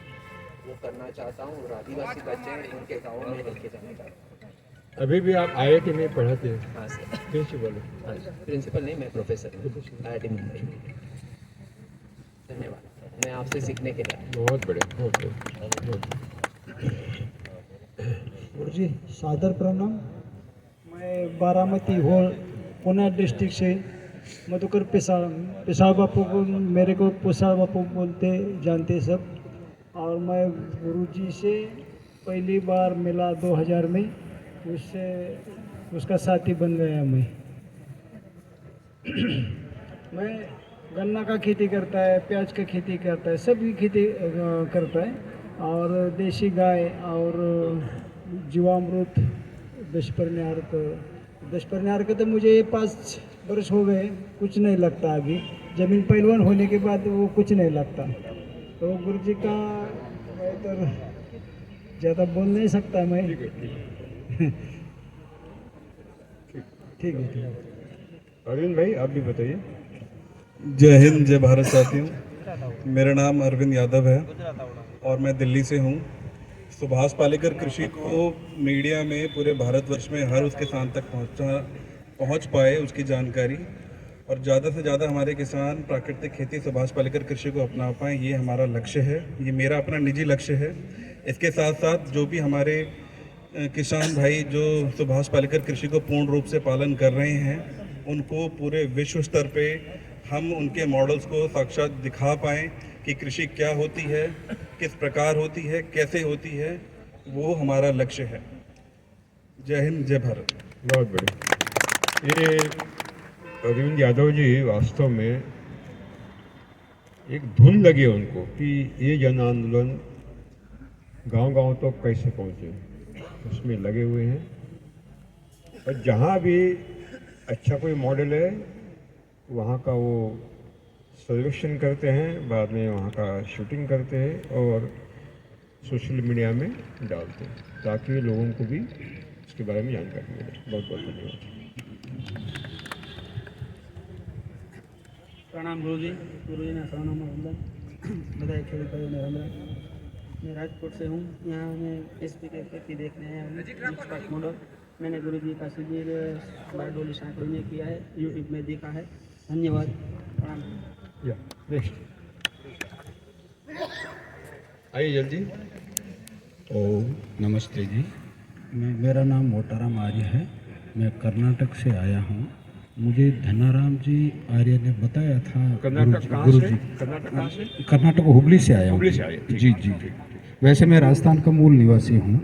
वो करना चाहता हूँ और आदिवासी बच्चे उनके गाँव में लेके जाना चाहता हूँ। अभी भी आप IIT में पढ़ाते हैं? हाँ सर, प्रिंसिपल? हाँ प्रिंसिपल नहीं, मैं प्रोफेसर हूँ IIT मुंबई में। धन्यवाद, मैं आपसे सीखने के लिए। बहुत बढ़िया, बहुत बढ़िया। गुरुजी सादर प्रणाम। मैं बारामती होल पुणे डिस्ट्रिक्ट से मधुकर पेशाब बापू को, मेरे को पेशाब बापू बोलते जानते सब। और मैं गुरुजी से पहली बार मिला 2000 में, उससे उसका साथी बन गया मैं गन्ना का खेती करता है, प्याज का खेती करता है, सभी खेती करता है। और देसी गाय और जीवामृत, दशपर्ण्यार का तो मुझे 5 वर्ष हो गए, कुछ नहीं लगता। अभी ज़मीन पहलवान होने के बाद वो कुछ नहीं लगता। तो गुरुजी का मैं तो ज़्यादा बोल नहीं सकता मैं। ठीक है। अरविंद भाई आप भी बताइए। जय हिंद, जय भारत साथियों। मेरा नाम अरविंद यादव है और मैं दिल्ली से हूँ। सुभाष पालेकर कृषि को मीडिया में पूरे भारतवर्ष में हर उस किसान तक पहुँच पाए उसकी जानकारी, और ज़्यादा से ज़्यादा हमारे किसान प्राकृतिक खेती सुभाष पालेकर कृषि को अपना पाएँ, ये हमारा लक्ष्य है, ये मेरा अपना निजी लक्ष्य है। इसके साथ साथ जो भी हमारे किसान भाई जो सुभाष पालेकर कृषि को पूर्ण रूप से पालन कर रहे हैं, उनको पूरे विश्व स्तर पे हम उनके मॉडल्स को साक्षात दिखा पाएँ कि कृषि क्या होती है, किस प्रकार होती है, कैसे होती है, वो हमारा लक्ष्य है। जय हिंद, जय भारत। बहुत बढ़िया। ये अरविंद यादव जी वास्तव में एक धुन लगी है उनको कि ये जन आंदोलन गांव-गांव तो कैसे पहुंचे, उसमें लगे हुए हैं। और जहां भी अच्छा कोई मॉडल है वहां का वो सर्वेक्षण करते हैं, बाद में वहाँ का शूटिंग करते हैं और सोशल मीडिया में डालते हैं ताकि लोगों को भी उसके बारे में जानकारी मिले। बहुत बहुत धन्यवाद। प्रणाम गुरुजी ने सलाम वंदन बधाई खेल करो नरेंद्र। मैं राजकोट से हूँ। यहाँ मैं एसपी के खेती देखने आया हूँ, एक्सपर्ट मॉडल। मैंने गुरुजी का शिविर बारडोली सांकड़ी में किया है, यूट्यूब में देखा है। धन्यवाद, प्रणाम। या नेक्स्ट आइए जल्दी। ओम नमस्ते जी, मेरा नाम मोटाराम आर्य है। मैं कर्नाटक से आया हूँ। मुझे धनाराम जी आर्य ने बताया था। कर्नाटक कहाँ गुरु से? जी कर्नाटक कहाँ से? कर्नाटक हुगली से आया हूँ। हुगली से आए, ठीक, जी जी। वैसे मैं राजस्थान का मूल निवासी हूँ।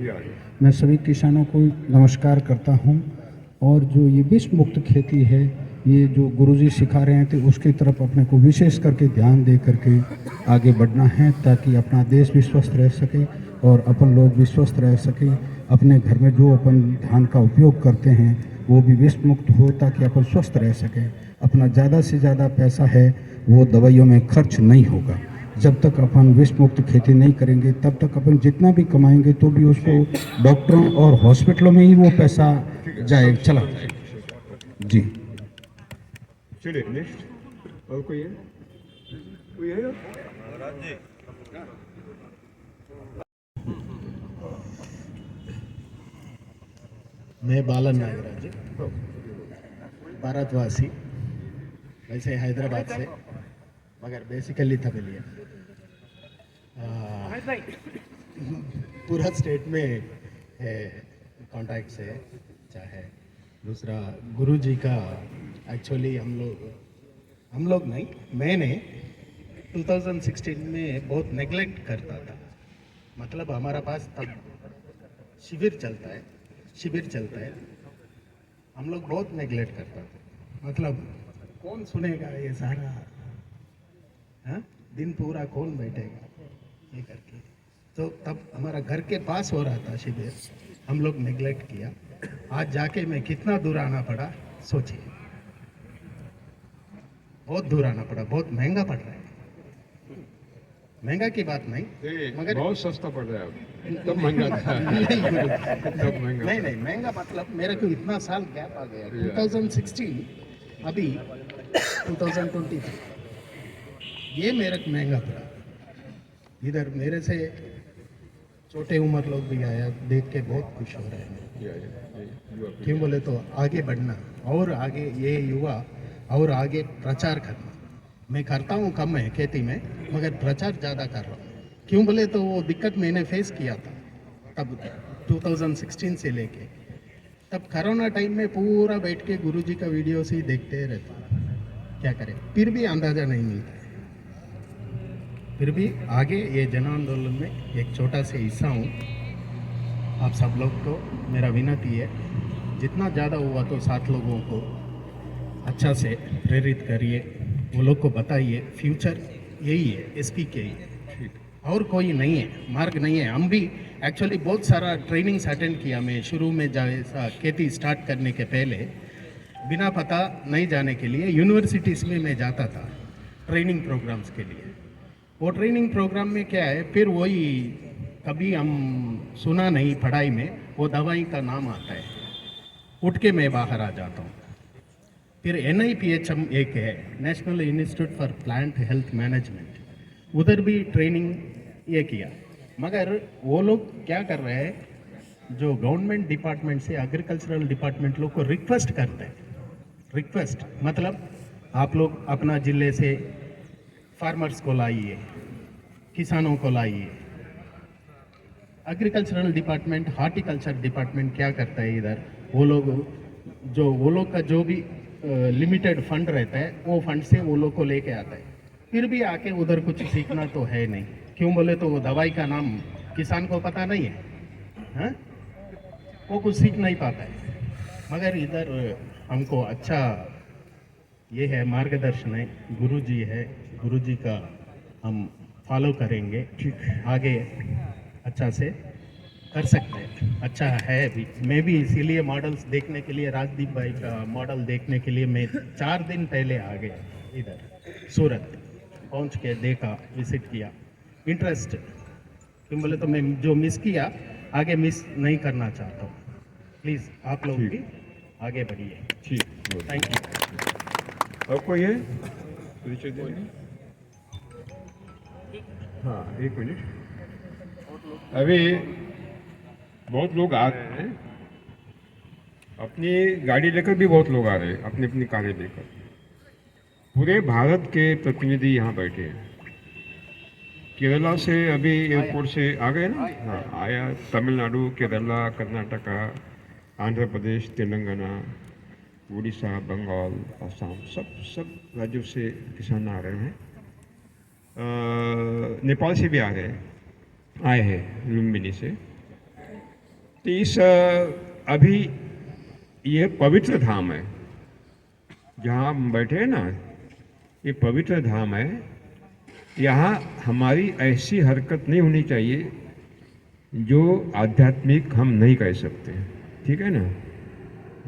मैं सभी किसानों को नमस्कार करता हूँ। और जो ये विष मुक्त खेती है, ये जो गुरुजी सिखा रहे थे, उसकी तरफ अपने को विशेष करके ध्यान दे करके आगे बढ़ना है, ताकि अपना देश भी स्वस्थ रह सके और अपन लोग भी स्वस्थ रह सके। अपने घर में जो अपन धान का उपयोग करते हैं वो भी विष मुक्त हो, ताकि अपन स्वस्थ रह सकें। अपना ज़्यादा से ज़्यादा पैसा है वो दवाइयों में खर्च नहीं होगा। जब तक अपन विष मुक्त खेती नहीं करेंगे, तब तक अपन जितना भी कमाएंगे तो भी उसको डॉक्टरों और हॉस्पिटलों में ही वो पैसा चला जाएगा। जी चलिए नेक्स्ट। और कोई है? कोई है? मैं बालन नागराज, भारतवासी, वैसे हैदराबाद से, मगर बेसिकली तमिलियन। पूरा स्टेट में है कॉन्टैक्ट से। चाहे दूसरा गुरुजी का एक्चुअली हम लोग नहीं, मैंने 2016 में बहुत नेगलेक्ट करता था। मतलब हमारा पास तब शिविर चलता है, हम लोग बहुत नेगलेक्ट करता था। मतलब कौन सुनेगा ये सारा, हाँ? दिन पूरा कौन बैठेगा ये करके। तो तब हमारा घर के पास हो रहा था शिविर, हम लोग नेगलेक्ट किया। आज जाके मैं कितना दूर आना पड़ा सोचिए। बहुत दूर आना पड़ा, बहुत महंगा पड़ रहा है। महंगा की बात नहीं, मगर बहुत सस्ता पड़ रहा है। तब महंगा था। तब महंगा। नहीं महंगा मतलब मेरे को इतना साल गैप आ गया। 2016 अभी 2023 ये मेरे को महंगा पड़ा। इधर मेरे से छोटे उम्र लोग भी आया, देख के बहुत खुश हो रहे हैं। क्यों बोले तो आगे बढ़ना और आगे ये युवा और आगे प्रचार करना। मैं करता हूँ कम है खेती में, मगर प्रचार ज़्यादा कर रहा हूँ। क्यों बोले तो वो दिक्कत मैंने फेस किया था तब 2016 से लेके। तब कोरोना टाइम में पूरा बैठ के गुरुजी का वीडियो से ही देखते रहते। क्या करें, फिर भी अंदाज़ा नहीं मिलता। फिर भी आगे ये जन आंदोलन में एक छोटा सा हिस्सा हूँ। आप सब लोग को मेरा विनती है, जितना ज़्यादा हुआ तो 7 लोगों को अच्छा से प्रेरित करिए, वो लोग को बताइए फ्यूचर यही है, एसपी के ही, और कोई नहीं है, मार्ग नहीं है। हम भी एक्चुअली बहुत सारा ट्रेनिंग्स अटेंड किया। मैं शुरू में जैसा खेती स्टार्ट करने के पहले बिना पता नहीं जाने के लिए यूनिवर्सिटीज़ में मैं जाता था ट्रेनिंग प्रोग्राम्स के लिए। वो ट्रेनिंग प्रोग्राम में क्या है, फिर वही कभी हम सुना नहीं पढ़ाई में, वो दवाई का नाम आता है, उठ के मैं बाहर आ जाता हूँ। फिर NIPHM एक है, national institute for plant health management, उधर भी ट्रेनिंग ये किया। मगर वो लोग क्या कर रहे हैं, जो गवर्नमेंट डिपार्टमेंट से एग्रीकल्चरल डिपार्टमेंट लोग को रिक्वेस्ट करते हैं। रिक्वेस्ट मतलब आप लोग अपना ज़िले से फार्मर्स को लाइए, किसानों को लाइए। एग्रीकल्चरल डिपार्टमेंट, हार्टिकल्चर डिपार्टमेंट क्या करता है इधर, वो लोग का जो भी लिमिटेड फंड रहता है वो फंड से वो लोग को लेके आता है। फिर भी आके उधर कुछ सीखना तो है नहीं। क्यों बोले तो वो दवाई का नाम किसान को पता नहीं है, हाँ? वो कुछ सीख नहीं पाता है। मगर इधर हमको अच्छा ये है, मार्गदर्शन है, गुरुजी है, गुरुजी का हम फॉलो करेंगे, आगे अच्छा से कर सकते हैं। अच्छा है भी, मैं भी इसीलिए मॉडल्स देखने के लिए, राजदीप भाई का मॉडल देखने के लिए मैं 4 दिन पहले आ गया इधर सूरत, पहुंच के देखा, विजिट किया, इंटरेस्ट। क्यों बोले तो मैं जो मिस किया आगे मिस नहीं करना चाहता हूँ। प्लीज़ आप लोग भी आगे बढ़िए। ठीक, थैंक यू। और कोई है परिचय देंगे? हाँ, 1 मिनट। अभी बहुत लोग आ रहे हैं, अपनी गाड़ी लेकर भी बहुत लोग आ रहे हैं, अपनी अपनी कारें लेकर। पूरे भारत के प्रतिनिधि यहाँ बैठे हैं। केरला से अभी एयरपोर्ट से आ गए ना, हाँ आया। तमिलनाडु, केरला, कर्नाटका, आंध्र प्रदेश, तेलंगाना, उड़ीसा, बंगाल, असम, सब राज्यों से किसान आ रहे हैं। नेपाल से भी आ रहे हैं, आए हैं लुम्बिनी से। तो इस अभी ये पवित्र धाम है जहाँ हम बैठे हैं ना, ये पवित्र धाम है। यहाँ हमारी ऐसी हरकत नहीं होनी चाहिए जो आध्यात्मिक हम नहीं कह सकते, ठीक है ना।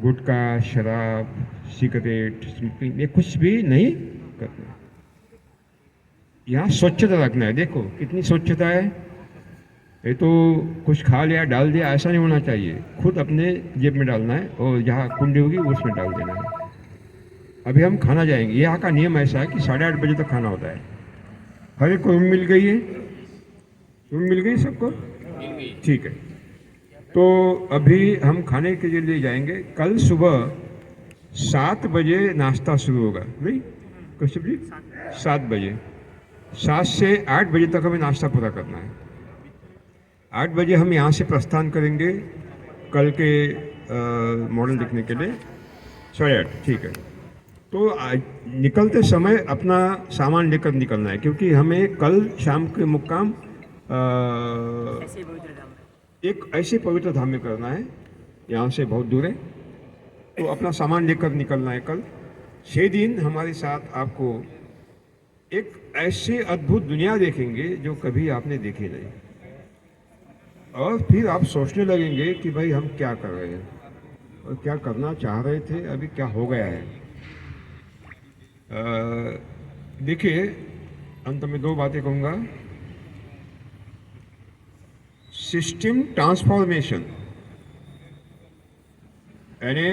गुटखा, शराब, सिगरेट, स्मोकिंग, ये कुछ भी नहीं करना। यहाँ स्वच्छता रखना है। देखो कितनी स्वच्छता है। ये तो कुछ खा लिया डाल दिया ऐसा नहीं होना चाहिए। खुद अपने जेब में डालना है और जहाँ कुंडी होगी उसमें डाल देना है। अभी हम खाना जाएंगे। यहाँ का नियम ऐसा है कि 8:30 बजे तक खाना होता है। हर एक को रूम मिल गई है? रूम मिल गई सबको? ठीक है। तो अभी हम खाने के लिए जाएंगे। कल सुबह 7 बजे नाश्ता शुरू होगा, नहीं कश्यप जी? 7 बजे, 7 से 8 बजे तक हमें नाश्ता पूरा करना है। 8 बजे हम यहाँ से प्रस्थान करेंगे कल के मॉडल देखने के लिए। 8:30, ठीक है। तो निकलते समय अपना सामान लेकर निकलना है, क्योंकि हमें कल शाम के मुक्काम एक ऐसे पवित्र धाम में करना है, यहाँ से बहुत दूर है। तो अपना सामान लेकर निकलना है कल। 6 दिन हमारे साथ आपको एक ऐसे अद्भुत दुनिया देखेंगे जो कभी आपने देखी नहीं। और फिर आप सोचने लगेंगे कि भाई हम क्या कर रहे हैं और क्या करना चाह रहे थे, अभी क्या हो गया है। देखिए, अंत में 2 बातें कहूँगा। सिस्टम ट्रांसफॉर्मेशन यानी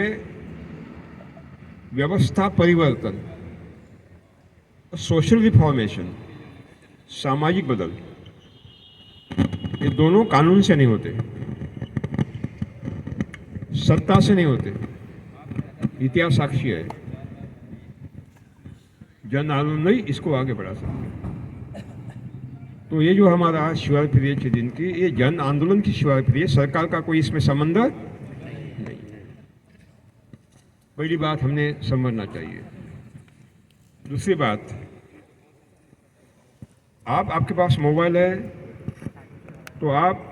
व्यवस्था परिवर्तन, सोशल रिफॉर्मेशन, सामाजिक बदल, ये दोनों कानून से नहीं होते, सत्ता से नहीं होते। इतिहास साक्षी है। जन आंदोलन नहीं इसको आगे बढ़ा सकते। तो ये जो हमारा शिवरात्रि 6 दिन की, ये जन आंदोलन की शिवरात्रि है। सरकार का कोई इसमें संबंध नहीं। पहली बात हमने समझना चाहिए। दूसरी बात, आपके पास मोबाइल है तो आप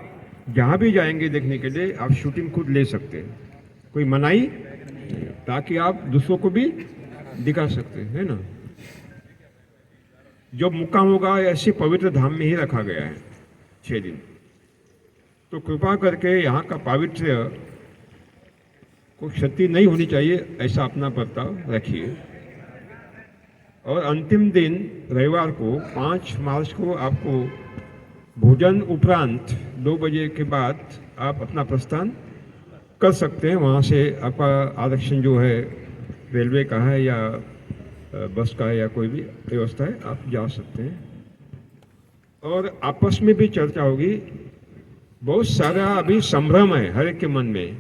जहाँ भी जाएंगे देखने के लिए आप शूटिंग खुद ले सकते हैं, कोई मनाही, ताकि आप दूसरों को भी दिखा सकते हैं, है ना। जब मुक्काम होगा ऐसे पवित्र धाम में ही रखा गया है 6 दिन। तो कृपा करके यहाँ का पावित्र्य को क्षति नहीं होनी चाहिए, ऐसा अपना बर्ताव रखिए। और अंतिम दिन रविवार को 5 मार्च को आपको भोजन उपरांत 2 बजे के बाद आप अपना प्रस्थान कर सकते हैं। वहाँ से आपका आरक्षण जो है रेलवे का है या बस का है या कोई भी व्यवस्था है, आप जा सकते हैं। और आपस में भी चर्चा होगी। बहुत सारा अभी संभ्रम है हर एक के मन में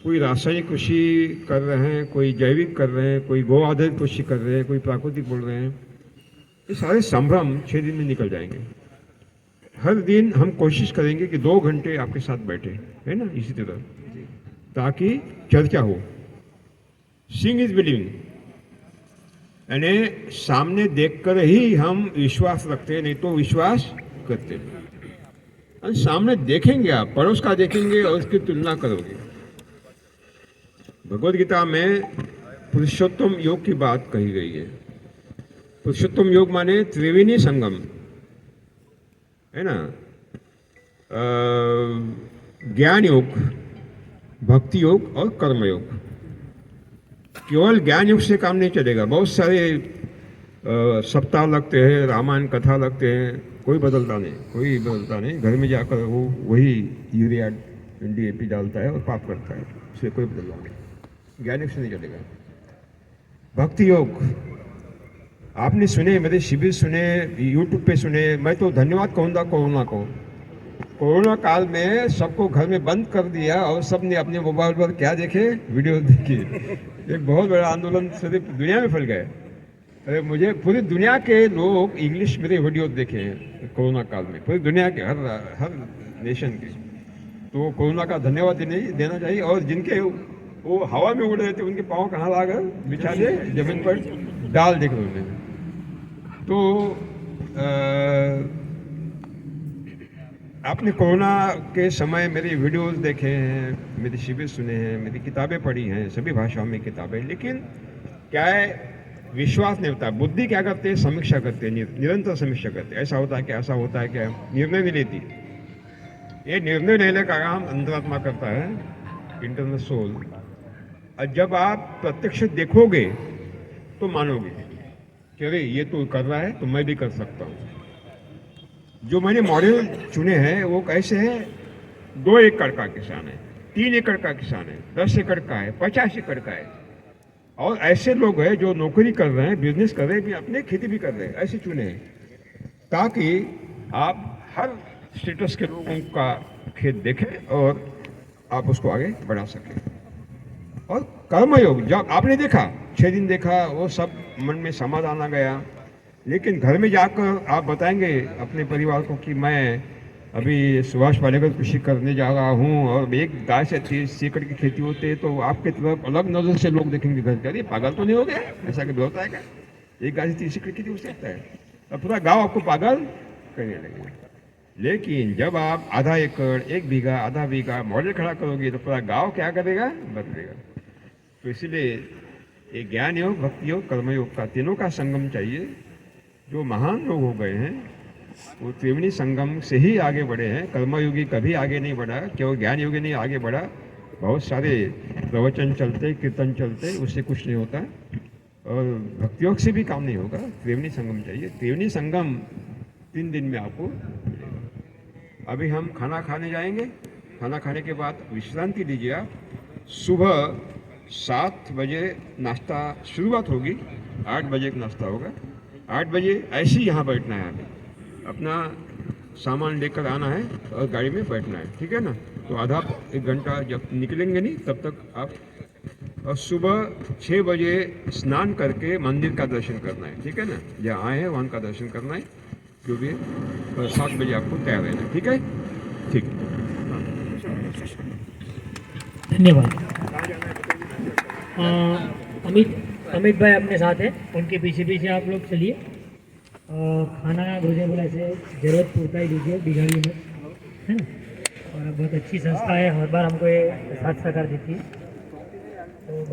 कोई रासायनिक कृषि कर रहे हैं, कोई जैविक कर रहे हैं, कोई गौ आधारित कृषि कर रहे हैं, कोई प्राकृतिक बोल रहे हैं। ये सारे संभ्रम 6 दिन में निकल जाएंगे। हर दिन हम कोशिश करेंगे कि 2 घंटे आपके साथ बैठे, है ना, इसी तरह, ताकि चर्चा हो। सीइंग इज बिलीविंग, यानी सामने देखकर ही हम विश्वास रखते हैं, नहीं तो विश्वास करते हैं। और सामने देखेंगे, आप पड़ोस का देखेंगे और उसकी तुलना करोगे। भगवद गीता में पुरुषोत्तम योग की बात कही गई है। पुरुषोत्तम योग माने त्रिवेणी संगम, है ना, ज्ञान योग, भक्ति योग और कर्म योग। केवल ज्ञान योग से काम नहीं चलेगा। बहुत सारे सप्ताह लगते हैं, रामायण कथा लगते हैं, कोई बदलता नहीं। घर में जाकर वो वही यूरिया DAP डालता है और पाप करता है, उससे कोई बदलाव नहीं। ज्ञान योग से नहीं चलेगा। भक्ति योग आपने सुने, मेरे शिविर सुने, YouTube पे सुने। मैं तो धन्यवाद कहूँगा कोरोना को। कोरोना काल में सबको घर में बंद कर दिया और सब ने अपने मोबाइल पर क्या देखे, वीडियो देखे। एक बहुत बड़ा आंदोलन सिर्फ दुनिया में फैल गया। अरे मुझे पूरी दुनिया के लोग इंग्लिश मेरे वीडियो देखे हैं कोरोना काल में, पूरी दुनिया के हर नेशन के। तो कोरोना का धन्यवाद देना चाहिए। और जिनके वो हवा में उड़ रहे थे, उनके पाँव कहाँ ला गए, बिछा दे जमीन पर डाल देख रहे उन्हें। तो आपने कोरोना के समय मेरी वीडियोस देखे हैं, मेरे शिविर सुने हैं, मेरी किताबें पढ़ी हैं, सभी भाषाओं में किताबें। लेकिन क्या है, विश्वास नहीं होता। बुद्धि क्या करते हैं, समीक्षा करते हैं, निरंतर समीक्षा करते हैं। ऐसा होता है क्या, ऐसा होता है क्या, निर्णय नहीं लेती। ये निर्णय लेने का काम अंतरात्मा करता है, इंटरनल सोल। और जब आप प्रत्यक्ष देखोगे तो मानोगे कि अरे ये तो कर रहा है तो मैं भी कर सकता हूँ। जो मैंने मॉडल चुने हैं वो कैसे हैं, 2 एकड़ का किसान है, 3 एकड़ का किसान है, 10 एकड़ का है, 50 एकड़ का है। और ऐसे लोग हैं जो नौकरी कर रहे हैं, बिजनेस कर रहे हैं, भी अपने खेती भी कर रहे हैं। ऐसे चुने हैं ताकि आप हर स्टेटस के लोगों का खेत देखें और आप उसको आगे बढ़ा सकें। और कर्मयोग, जब आपने देखा 6 दिन देखा, वो सब मन में समाधान आ गया। लेकिन घर में जाकर आप बताएंगे अपने परिवार को कि मैं अभी सुभाष पालेकर कृषि करने जा रहा हूँ और एक गाय से 30 एकड़ की खेती होती है, तो आपके तरफ अलग नजर से लोग देखेंगे। घर का, पागल तो नहीं हो गया, ऐसा कभी होता है क्या? एक गाय से 30 एकड़ की खेती हो सकता है, अब पूरा गाँव आपको पागल करने लगेगा। लेकिन जब आप आधा एकड़, 1 बीघा, आधा बीघा मॉडल खड़ा करोगे तो पूरा गाँव क्या करेगा, बदलेगा। तो इसलिए ये ज्ञान योग, भक्ति योग, कर्मयोग का तीनों का संगम चाहिए। जो महान लोग हो गए हैं वो त्रिवेणी संगम से ही आगे बढ़े हैं। कर्मयोगी कभी आगे नहीं बढ़ा, केवल ज्ञान योगी नहीं आगे बढ़ा। बहुत सारे प्रवचन चलते, कीर्तन चलते, उससे कुछ नहीं होता। और भक्ति योग से भी काम नहीं होगा, त्रिवेणी संगम चाहिए। त्रिवेणी संगम 3 दिन में आपको मिलेगा। अभी हम खाना खाने जाएंगे। खाना खाने के बाद विश्रांति लीजिए आप। सुबह 7 बजे नाश्ता शुरुआत होगी, 8 बजे का नाश्ता होगा। 8 बजे ऐसे ही यहाँ बैठना है, हमें अपना सामान लेकर आना है और गाड़ी में बैठना है, ठीक है ना। तो आधा 1 घंटा जब निकलेंगे नहीं तब तक आप, और सुबह 6 बजे स्नान करके मंदिर का दर्शन करना है, ठीक है ना। जहाँ आए हैं वहाँ का दर्शन करना है, जो भी है। और 7 बजे आपको तैयार रहना है, ठीक है। ठीक, धन्यवाद। अमित भाई अपने साथ हैं, उनके पीछे पीछे आप लोग चलिए। खाना भोजन बोला ऐसे जरूरत पूरता ही दीजिए, बिगाड़िए मत, है ना। और बहुत अच्छी संस्था है, हर बार हमको ये साथ सहकार देती है। तो